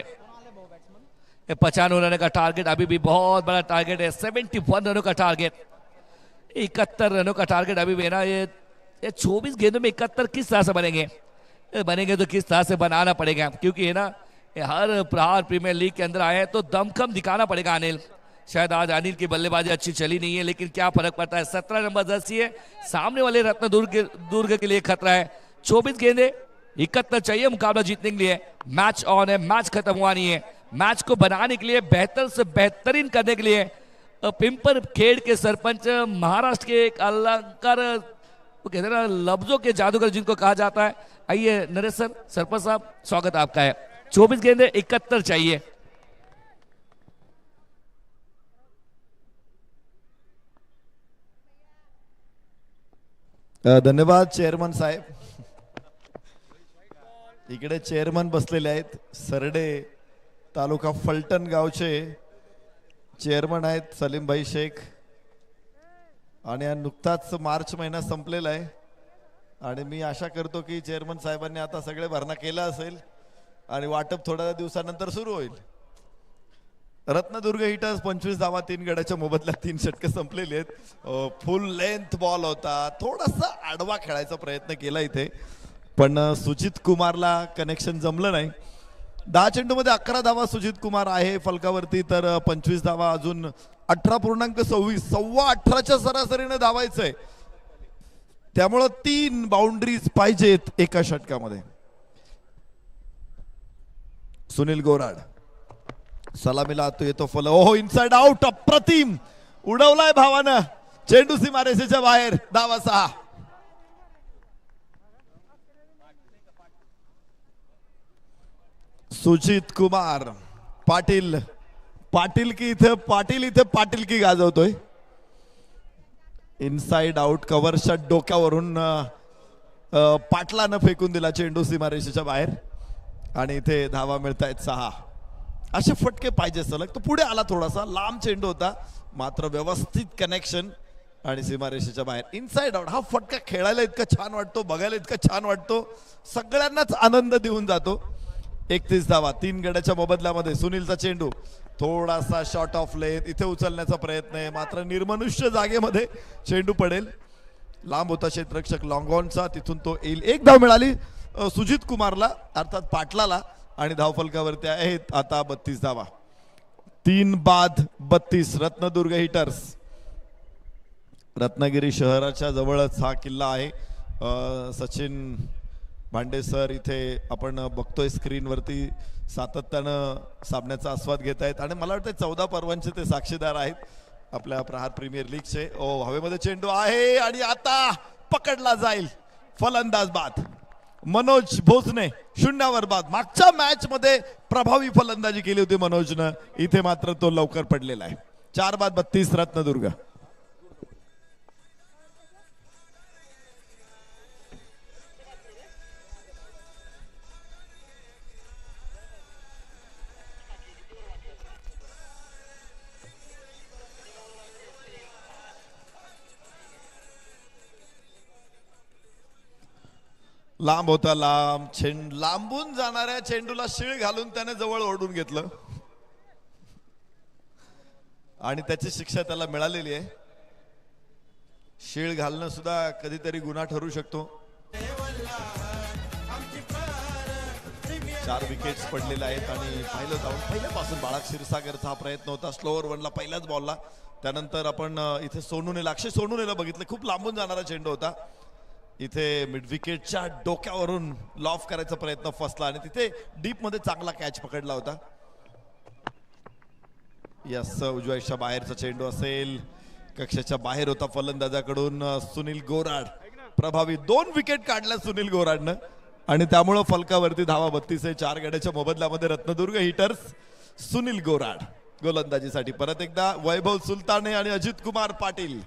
95 रनों का टारगेट अभी भी बहुत बड़ा टारगेट है। 71 रनों का टारगेट, 71 रनों का टारगेट अभी भी है ना। ये 24 गेंदों में 71 किस तरह से बनेंगे तो किस तरह से बनाना पड़ेगा, क्योंकि है ना हर प्रहार प्रीमियर लीग के अंदर आए हैं तो दमखम दिखाना पड़ेगा। अनिल, शायद आज अनिल की बल्लेबाजी अच्छी चली नहीं है, लेकिन क्या फर्क पड़ता है, 17 नंबर जर्सी है, सामने वाले रत्न दुर्ग के लिए खतरा है। 24 गेंदे 71 चाहिए मुकाबला जीतने के लिए। मैच ऑन है, मैच खत्म हुआ नहीं है। मैच को बनाने के लिए, बेहतर से बेहतरीन करने के लिए पिंपर खेड़ के सरपंच, महाराष्ट्र के एक अलंकार वो कहते हैं ना लफ्जों के जादूगर जिनको कहा जाता है। आइए नरेश सर, सरपंच साहब, स्वागत आपका है। 24 गेंदे 71 चाहिए। धन्यवाद चेअरमन साहेब. इकडे चेअरमन बसलेले आहेत, सरडे तालुका फलटण गावचे चेअरमन आहेत सलीमभाई शेख. आणि नुकताच मार्च महिना संपलेला आहे आणि मी आशा करतो की चेअरमन साहेबांनी आता सगळे भरणा केला असेल आणि वाटप थोड्या दिवसानंतर सुरू होईल. रत्नदुर्ग हिटर्स 25 धावा 3 गड्याच्या मोबदल्यात 3 षटके संपलेली आहेत. फुल लेंथ बॉल होता, थोडासा आडवा खेळायचा प्रयत्न केला इथे, पण सुजित कुमारला कनेक्शन जमलं नाही. 10 चेंडूमध्ये 11 धावा सुजित कुमार आहे फलकावरती, तर 25 धावा अजून 18.26, सव्वा 18च्या सरासरीने धावायचंय. त्यामुळं 3 बाउंड्रीज पाहिजेत एका षटकामध्ये. सुनील गोराड सलामीला तो येतो फल. ओहो, इनसाइड आउट, अप्रतिम उडवलाय भावानं. चेंडू सीमारेषेच्या बाहेर, धावा 6. सुजित कुमार पाटील, पाटील इथे पाटील की गाजवतोय. इनसाइड आउट, कव्हरच्या डोक्यावरून पाटलानं फेकून दिला चेंडू सीमारेषेच्या बाहेर आणि इथे धावा मिळतायत 6. असे फटके पाहिजे सलग. तो पुढे आला, थोडासा लांब चेंडू होता, मात्र व्यवस्थित कनेक्शन आणि सीमारेषेच्या बाहेर. इनसाइड आउट हा फटका खेळायला इतका छान वाटतो, बघायला इतका छान वाटतो, सगळ्यांनाच आनंद देऊन जातो. 31 धावा 3 गड्याच्या मोबदल्यामध्ये. सुनीलचा चेंडू थोडासा शॉर्ट ऑफ लेंथ, इथे उचलण्याचा प्रयत्न आहे, मात्र निर्मनुष्य जागेमध्ये चेंडू पडेल. लांब होता क्षेत्ररक्षक लॉंगॉनचा, तिथून तो येईल. 1 धाव मिळाली सुजित कुमारला, अर्थात पाटलाला, आणि धावफलकावरती आहेत आता 32 धावा. 3 बाद 32. रत्नदुर्ग हिटर्स. रत्नागिरी शहराच्या जवळच हा किल्ला आहे. सचिन भांडे सर इथे आपण बघतोय स्क्रीनवरती सातत्यानं सामन्याचा आस्वाद घेत आहेत आणि मला वाटतं 14 पर्वांचे ते साक्षीदार आहेत आपल्या प्रहार प्रीमियर लीगचे. ओ, हवेमध्ये चेंडू आहे आणि आता पकडला जाईल. फलंदाज बाद. मनोज भोसने 0वर बाद. मागच्या मॅच मध्ये प्रभावी फलंदाजी केली होती मनोजनं, इथे मात्र तो लवकर पडलेला आहे. 4 बाद 32 रत्नदुर्ग. लांब होता, लांबून जाणाऱ्या चेंडूला शिळ घालून त्याने जवळ ओढून घेतलं आणि त्याची शिक्षा त्याला मिळालेली आहे. शिळ घालणं सुद्धा कधीतरी गुन्हा ठरू शकतो. 4 विकेट्स पडलेले आहेत आणि पहिल्यापासून बाळा क्षीरसागरचा हा प्रयत्न होता. स्लोअर वनला पहिल्याच बॉलला. त्यानंतर आपण इथे सोनूनेला, अक्षय सोनूनेला बघितलं, खूप लांबून जाणारा चेंडू होता. इथे मिड विकेटच्या डोक्यावरून लॉफ करायचा प्रयत्न फसला आणि तिथे डीप मध्ये चांगला कॅच पकडला होता. यस, उजव्याच्या बाहेरचा चेंडू असेल, कक्षाच्या बाहेर होता फलंदाजाकडून. सुनील गोराड प्रभावी 2 विकेट काढल्या सुनील गोराडनं आणि त्यामुळं फलकावरती धावा 32 आहे. 4 गड्याच्या मोबदल्यामध्ये रत्नदुर्ग हिटर्स. सुनील गोराड गोलंदाजीसाठी. परत एकदा वैभव सुलताने आणि अजित कुमार पाटील.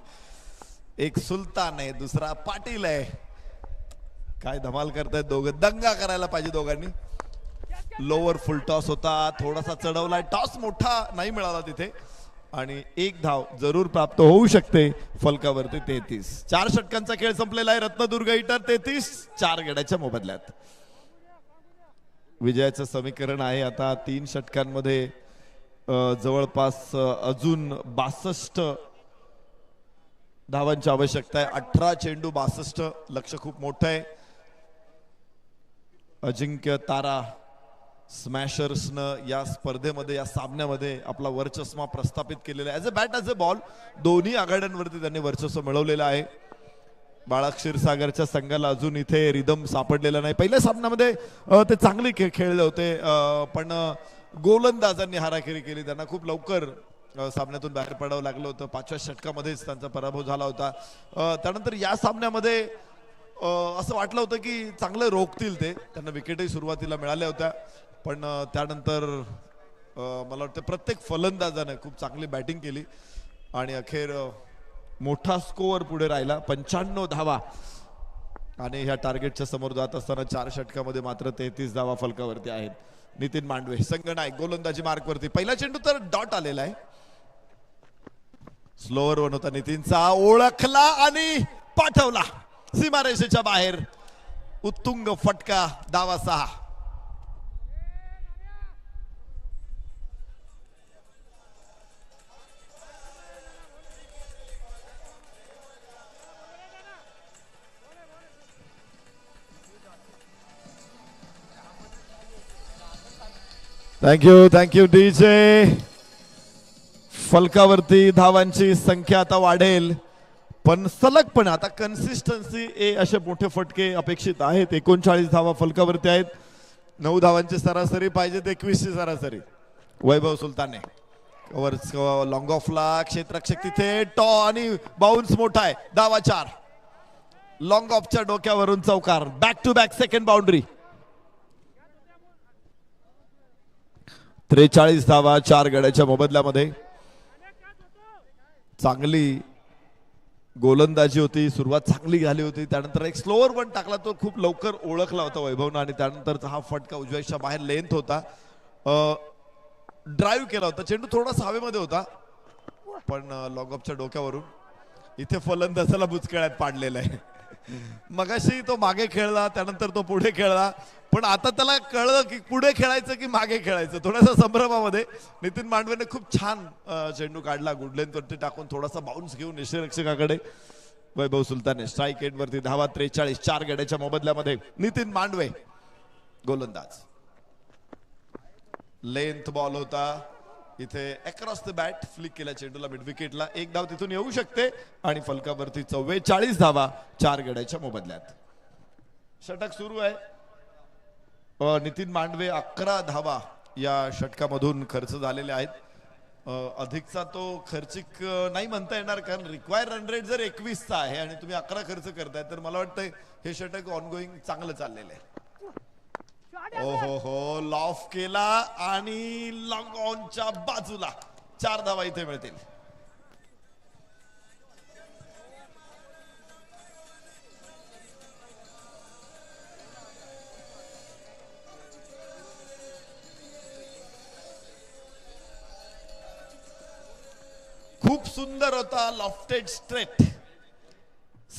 एक सुलतान आहे, दुसरा पाटील आहे. काय धमाल करतायत दोघं, दंगा करायला पाहिजे दोघांनी. लोअर फुल टॉस होता, थोडासा चढवलाय, टॉस मोठा नाही मिळाला तिथे आणि 1 धाव जरूर प्राप्त होऊ शकते फलकावरती. 33. 4 षटकांचा खेळ संपलेला आहे. रत्नदुर्ग हिटर 33, 4 गड्याच्या मोबदल्यात. विजयाचं समीकरण आहे आता 3 षटकांमध्ये जवळपास अजून 62 धावांची आवश्यकता आहे. 18 चेंडू 62, लक्ष खूप मोठं आहे. अजिंक्य तारा स्मॅशर्सनं या स्पर्धेमध्ये, या सामन्यामध्ये आपला वर्चस्व प्रस्थापित केलेला आहे. As a bat, as a ball दोन्ही आघाड्यांवरती त्यांनी वर्चस्व मिळवलेलं आहे. बाळा क्षीरसागरच्या संघाला अजून इथे रिदम सापडलेला नाही. पहिल्या सामन्यामध्ये ते चांगले खेळले होते, पण गोलंदाजांनी हाराखिरी केली. त्यांना खूप लवकर सामन्यातून बाहेर पडावं लागलं होतं. 5व्या षटकामध्येच त्यांचा पराभव झाला होता. त्यानंतर या सामन्यामध्ये असं वाटलं होतं की चांगलं रोखतील ते. त्यांना विकेटही सुरुवातीला मिळाल्या होत्या, पण त्यानंतर मला वाटतं प्रत्येक फलंदाजाने खूप चांगली बॅटिंग केली आणि अखेर मोठा स्कोअर पुढे राहिला 95 धावा. आणि ह्या टार्गेटच्या समोर जात असताना 4 षटकामध्ये मात्र 33 धावा फलकावरती आहेत. नितीन मांडवे संघनायक गोलंदाजी मार्कवरती. पहिला चेंडू तर डॉट आलेला आहे. स्लोअर वन होता नितीनचा, ओळखला आणि पाठवला सीमारेषेच्या बाहेर. उत्तुंग फटका, धावा 6. Thank you DJ. फलकावरती धावांची संख्या आता वाढेल, पण सलगपणे आता कन्सिस्टन्सी असे मोठे फटके अपेक्षित आहेत. 39 धावा फलकावरती आहेत. 9 धावांची सरासरी पाहिजे, 21ची सरासरी. वैभव सुलताने कव्हर लॉंग ऑफला, क्षेत्ररक्षक तिथे टॉ आणि बाउन्स मोठा आहे. धावा 4. लॉंग ऑफच्या डोक्यावरून चौकार. Back to back second boundary. 43 धावा 4 गड्याच्या मोबदल्यामध्ये. चांगली गोलंदाजी होती, सुरुवात चांगली झाली होती. त्यानंतर एक स्लोअर वन टाकला, तो खूप लवकर ओळखला होता वैभवनं आणि त्यानंतरचा हा फटका उजव्याच्या बाहेर लेंथ होता. ड्राईव्ह केला होता, चेंडू थोडासा हवेमध्ये होता, पण लॉंग ऑफच्या डोक्यावरून इथे फलंदाजाला बुचकळ्यात पाडलेला आहे. मगाशी तो मागे खेळला, त्यानंतर तो पुढे खेळला, पण आता त्याला कळलं की पुढे खेळायचं की मागे खेळायचं. थोड्यासा संभ्रमामध्ये नितीन मांडवेने खूप छान चेंडू काढला, गुडलेंथवरती टाकून थोडासा बाउन्स घेऊन निषेधरक्षकाकडे. वैभव सुलताने स्ट्राईक एंड वरती. धावा 43 4 गड्याच्या मोबदल्यामध्ये. नितीन मांडवे गोलंदाज. लेंथ बॉल होता, इथे अक्रॉस द बॅट फ्लिक केला चेंडूला मिड विकेटला. 1 धाव तिथून येऊ शकते आणि फलकावरती 44 धावा 4 गड्याच्या मोबदल्यात. षटक सुरू आहे. नितीन मांडवे 11 धावा या षटकामधून खर्च झालेल्या आहेत. अधिकचा तो खर्चिक नाही म्हणता येणार, कारण रिक्वायर रन रेट जर 21चा आहे आणि तुम्ही 11 खर्च करताय, तर मला वाटतं हे षटक ऑनगोईंग चांगलं चाललेलं आहे. हो लॉफ केला आणि लॉंग ऑनच्या बाजूला 4 धावा इथे मिळतील. खूप सुंदर होता लॉफ्टेड स्ट्रेट.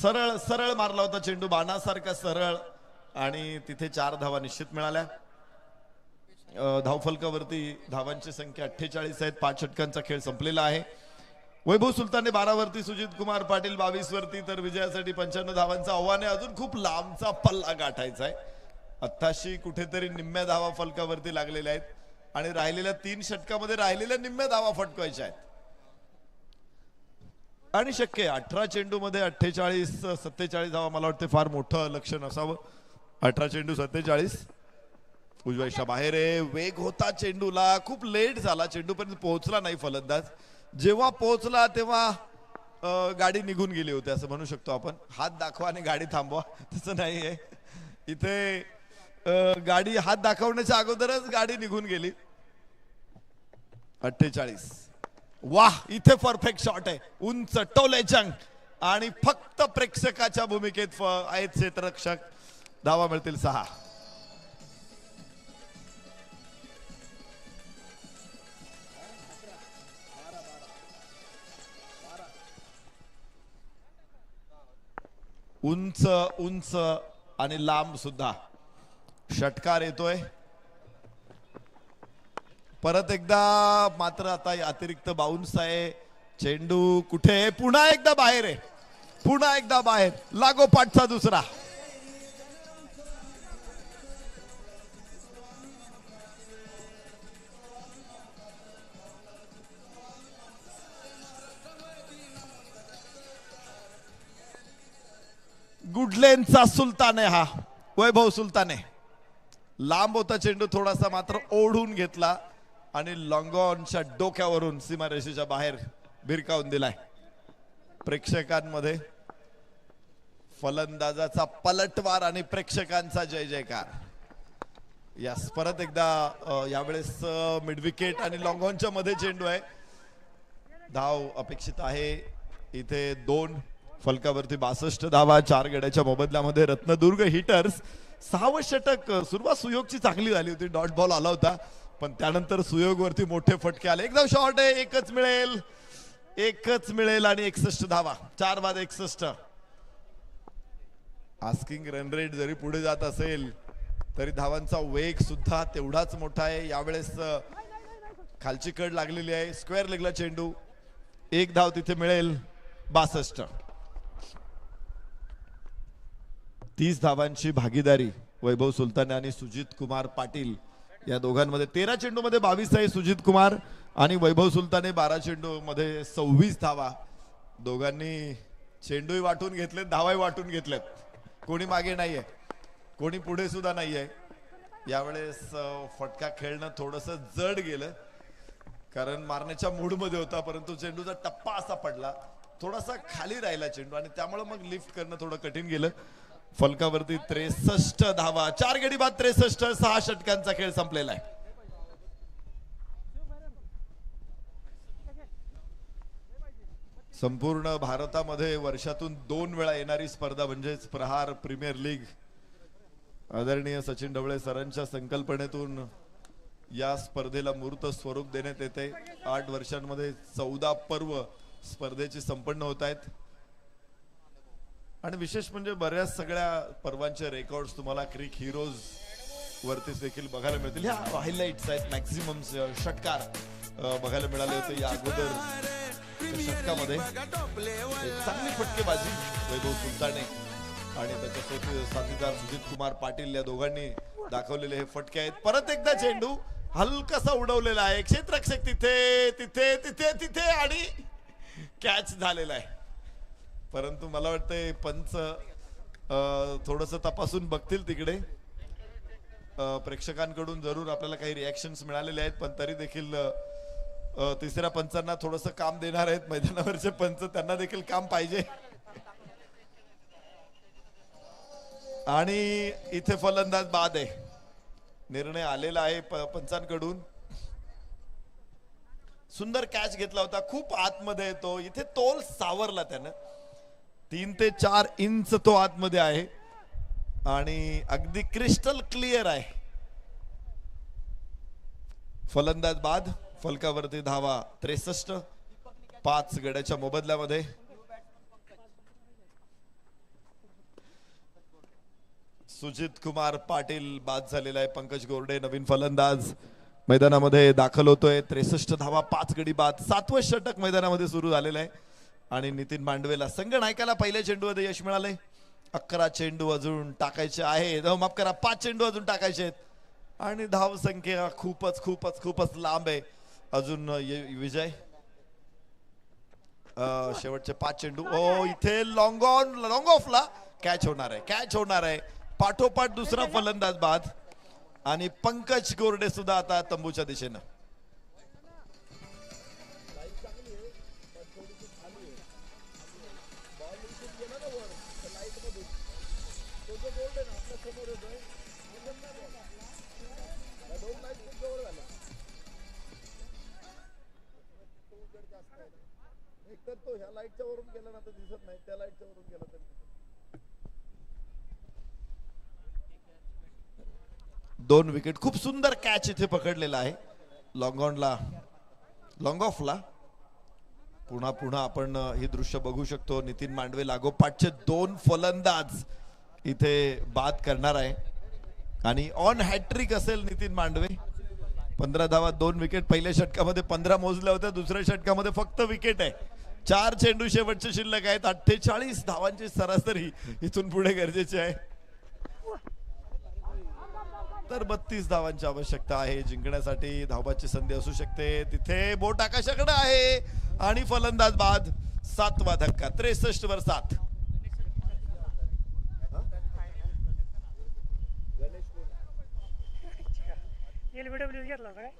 सरळ सरळ मारला होता चेंडू, बाणासारखा सरळ, आणि तिथे 4 धावा निश्चित मिळाल्या. धावफलकावरती धावांची संख्या 48 आहेत. 5 षटकांचा खेळ संपलेला आहे. वैभव सुलताने 12 वरती, सुजित कुमार पाटील 22 वरती, तर विजयासाठी 95 धावांचं आव्हान आहे. अजून खूप लांबचा पल्ला गाठायचा आहे. आत्ताशी कुठेतरी निम्म्या धावा फलकावरती लागलेल्या आहेत आणि राहिलेल्या 3 षटकामध्ये राहिलेल्या निम्म्या धावा फटकायच्या आहेत. आणि शक्य 18 चेंडू मध्ये 47 धावा, मला वाटते फार मोठं लक्ष्य नसावं. 18 चेंडू 47. उजव्याच्या बाहेर आहे. वेग होता चेंडूला, खूप लेट झाला, चेंडूपर्यंत पोहोचला नाही फलंदाज. जेव्हा पोहोचला तेव्हा गाडी निघून गेली होती असं म्हणू शकतो आपण. हात दाखवा आणि गाडी थांबवा, तसं नाही आहे इथे. गाडी हात दाखवण्याच्या अगोदरच गाडी निघून गेली. 48. वाह, इथे परफेक्ट शॉट आहे. उंच टोलेचंग आणि फक्त प्रेक्षकाच्या भूमिकेत आहेत क्षेत्ररक्षक. धावा मिळतील 6. उंच उंच आणि लांब सुद्धा षटकार येतोय. परत एकदा मात्र आता अतिरिक्त बाउन्स आहे. चेंडू कुठे? पुन्हा एकदा बाहेर आहे. पुन्हा एकदा बाहेर. लागोपाठचा दुसरा. गुडलेनचा सुलतान आहे हा, वैभव सुलताने. लांब होता चेंडू, थोडासा मात्र ओढून घेतला आणि लॉंगॉनच्या डोक्यावरून सीमारेषेच्या बाहेर भिरकावून दिलाय. प्रेक्षकांमध्ये फलंदाजाचा पलटवार आणि प्रेक्षकांचा जय जयकार. यास परत एकदा यावेळेस मिड विकेट आणि लॉंगॉनच्या मध्ये चेंडू आहे. धाव अपेक्षित आहे इथे 2. फलकावरती 62 धावा. 4 गड्याच्या मोबदल्यामध्ये रत्नदुर्ग हिटर्स 6वं षटक. सुरुवात सुयोगची चांगली झाली होती, डॉट बॉल आला होता, पण त्यानंतर सुयोगवरती मोठे फटके आले. एकदम शॉर्ट आहे, एकच मिळेल आणि 61 धावा. 4 बाद 61. आस्किंग रन रेट जरी पुढे जात असेल तरी धावांचा वेग सुद्धा तेवढाच मोठा आहे. यावेळेस खालची कड लागलेली आहे. स्क्वेअर लेगला चेंडू. 1 धाव तिथे मिळेल. 62. 30 धावांची भागीदारी वैभव सुलतान आणि सुजित कुमार पाटील या दोघांमध्ये. 13 चेंडूमध्ये 22 आहे सुजित कुमार आणि वैभव सुलताने 12 चेंडूमध्ये 26 धावा. दोघांनी चेंडूही वाटून घेतलेत, धावाही वाटून घेतलेत. कोणी मागे नाहीये, कोणी पुढे सुद्धा नाहीये. यावेळेस फटका खेळणं थोडस जड गेलं कारण मारण्याच्या मूड मध्ये होता, परंतु चेंडूचा टप्पा असा पडला, थोडासा खाली राहिला चेंडू आणि त्यामुळे मग लिफ्ट करणं थोडं कठीण गेलं. फलकावरती 63 धावा. 4 गडी बाद 63. 6 षटकांचा खेळ संपलेला आहे. संपूर्ण भारतामध्ये वर्षातून 2 वेळा येणारी स्पर्धा म्हणजेच प्रहार प्रीमियर लीग. आदरणीय सचिन ढवळे सरांच्या संकल्पनेतून या स्पर्धेला मूर्त स्वरूप देण्यात येते. 8 वर्षांमध्ये 14 पर्व स्पर्धेची संपन्न होत आहेत आणि विशेष म्हणजे बऱ्याच सगळ्या पर्वांचे रेकॉर्ड्स तुम्हाला क्रिक हिरोज वरतीच देखील बघायला मिळतील. ह्या हायलाइट्स आहेत. मॅक्झिमम षटकार बघायला मिळाले होते या अगोदर षटकामध्ये. चांगली फटकेबाजी वैभव सुलताने आणि त्याच्या साथीदार सुजित कुमार पाटील या दोघांनी दाखवलेले हे फटके आहेत. परत एकदा चेंडू हलकासा उडवलेला आहे. क्षेत्ररक्षक तिथे तिथे तिथे तिथे आणि कॅच झालेला आहे. परंतु मला वाटतंय पंच थोडस तपासून बघतील तिकडे. प्रेक्षकांकडून जरूर आपल्याला काही रिॲक्शन्स मिळालेले आहेत, पण तरी देखील तिसऱ्या पंचांना थोडस काम देणार आहेत मैदानावरचे पंच. त्यांना देखील काम पाहिजे. आणि इथे फलंदाज बाद आहे. निर्णय आलेला आहे पंचांकडून. सुंदर कॅच घेतला होता, खूप आतमध्ये येतो. इथे तोल सावरला त्यानं. 3 ते 4 इंच तो आतमध्ये आहे आणि अगदी क्रिस्टल क्लिअर आहे. फलंदाज बाद. फलकावरती धावा 63. 5 गड्याच्या मोबदल्यामध्ये. सुजित कुमार पाटील बाद झालेला आहे. पंकज गोरडे नवीन फलंदाज मैदानामध्ये दाखल होतोय. 63 धावा 5 गडी बाद. 7वं षटक मैदानामध्ये सुरू झालेलं आहे आणि नितीन मांडवेला संघनायकाला पहिल्या चेंडूमध्ये यश मिळाले. 11 चेंडू अजून टाकायचे आहेत. माफ करा, 5 चेंडू अजून टाकायचे आहेत आणि धाव संख्या खूपच खूपच खूपच लांब आहे अजून. विजय शेवटचे 5 चेंडू. इथे लॉंग ऑफला कॅच होणार आहे. पाठोपाठ दुसरा फलंदाज बाद आणि पंकज गोरडे सुद्धा आता तंबूच्या दिशेनं. तो ह्या लाईटच्या वरून गेला ना तर दिसत नाही, त्या लाईटच्या वरून गेला तर 2 विकेट. खूप सुंदर कॅच इथे पकडलेला आहे लॉंग ऑफला. पुन्हा आपण ही दृश्य बघू शकतो. नितीन मांडवे लागोपाठचे 2 फलंदाज इथे बाद करणार आहे आणि ऑन हॅट्रिक असेल नितीन मांडवे. 15 धावा 2 विकेट. पहिल्या षटकामध्ये 15 मोजल्या होत्या, दुसऱ्या षटकामध्ये फक्त विकेट आहे. 4 चेंडू शेवटचे शिल्लक आहेत. 48 धावांची सरासरी इथून पुढे गरजेची आहे. तर 32 धावांची आवश्यकता आहे जिंकण्यासाठी. धावबाची संधी असू शकते. तिथे बोट आकाशाकडे आहे आणि फलंदाज बाद. 7वा धक्का. 63 वर 7. LBW घेतला होता काय?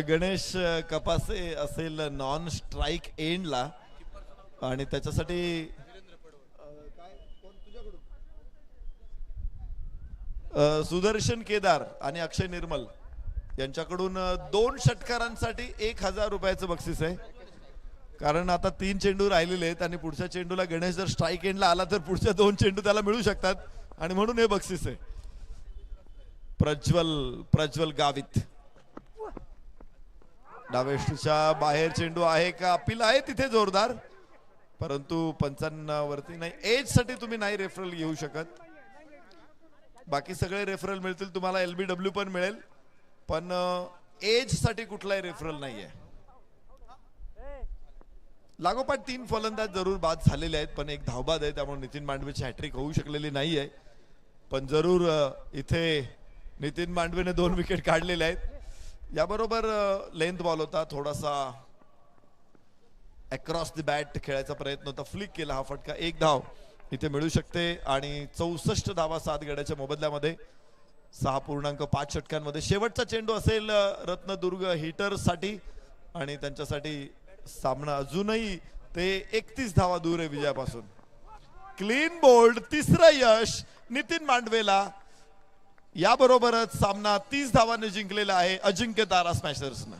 गणेश कपासे असेल नॉन स्ट्राईक एंडला आणि त्याच्यासाठी सुदर्शन केदार आणि अक्षय निर्मल यांच्याकडून 2 षटकारांसाठी 1000 रुपयाचं बक्षीस आहे. कारण आता 3 चेंडू राहिलेले आहेत आणि पुढच्या चेंडूला गणेश जर स्ट्राईक एंडला आला तर पुढच्या 2 चेंडू त्याला मिळू शकतात आणि म्हणून हे बक्षीस आहे. प्रज्वल गावित डावेष्टूच्या बाहेर चेंडू आहे का? अपील आहे तिथे जोरदार, परंतु 55 वरती नाही. एज साठी तुम्ही नाही रेफरल घेऊ शकत. बाकी सगळे रेफरल मिळतील तुम्हाला, LBW पण मिळेल, पण एज साठी कुठलाही रेफरल नाहीये. लागोपाठ 3 फलंदाज जरूर बाद झालेले आहेत, पण एक धावबाद आहे, त्यामुळे नितीन मांडवेची हॅट्रिक होऊ शकलेली नाहीये. पण जरूर इथे नितीन मांडवेने 2 विकेट काढलेले आहेत. याबरोबर लेंथ बॉल होता, थोडासा अक्रॉस द बॅट खेळायचा प्रयत्न होता, फ्लिक केला हा फटका. 1 धाव इथे मिळू शकते आणि 64 धावा 7 गड्याच्या मोबदल्यामध्ये 6.5 षटकांमध्ये. शेवटचा चेंडू असेल रत्नदुर्ग हिटर्स साठी आणि त्यांच्यासाठी सामना अजूनही ते 31 धावा दूर आहे विजयापासून. क्लीन बोल्ड, तिसरं यश नितीन मांडवेला. याबरोबरच सामना 30 धावांनी जिंकलेला आहे अजिंक्य तारा स्मॅशर्सनं.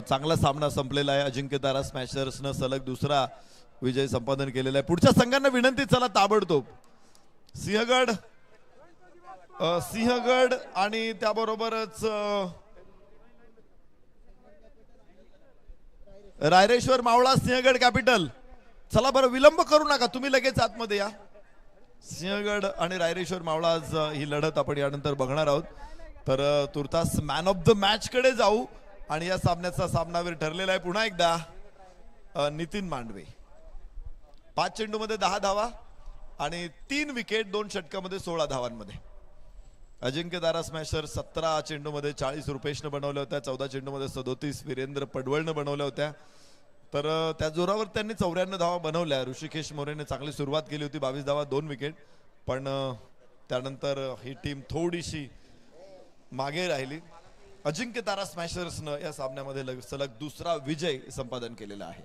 चांगला सामना संपलेला आहे. अजिंक्य तारा स्मॅशर्सनं सलग दुसरा विजय संपादन केलेला आहे. पुढच्या संघांना विनंती, चला ताबडतोब. सिंहगड आणि त्याबरोबरच रायरेश्वर मावळा, सिंहगड कॅपिटल. चला बरं, विलंब करू नका, तुम्ही लगेच आतमध्ये या. सिंहगड आणि रायरेश्वर मावळा आज ही लढत आपण यानंतर बघणार आहोत. तर तुर्तास मॅन ऑफ द मॅच कडे जाऊ आणि या सामन्याचा सामनावीर ठरलेला आहे पुन्हा एकदा नितीन मांडवे. 5 चेंडूमध्ये 10 धावा आणि 3 विकेट, 2 षटकामध्ये 16 धावांमध्ये. अजिंक्य तारा स्मॅशर 17 चेंडूमध्ये 40 रुपेशनं बनवल्या होत्या, 14 चेंडूमध्ये 37 वीरेंद्र पडवळनं बनवल्या होत्या. तर त्या जोरावर त्यांनी 94 धावा बनवल्या. ऋषिकेश मोरेने चांगली सुरुवात केली होती, 22 धावा 2 विकेट, पण त्यानंतर ही टीम थोडीशी मागे राहिली. अजिंक्य तारा स्मॅशर्सनं या सामन्यामध्ये सलग दुसरा विजय संपादन केलेला आहे.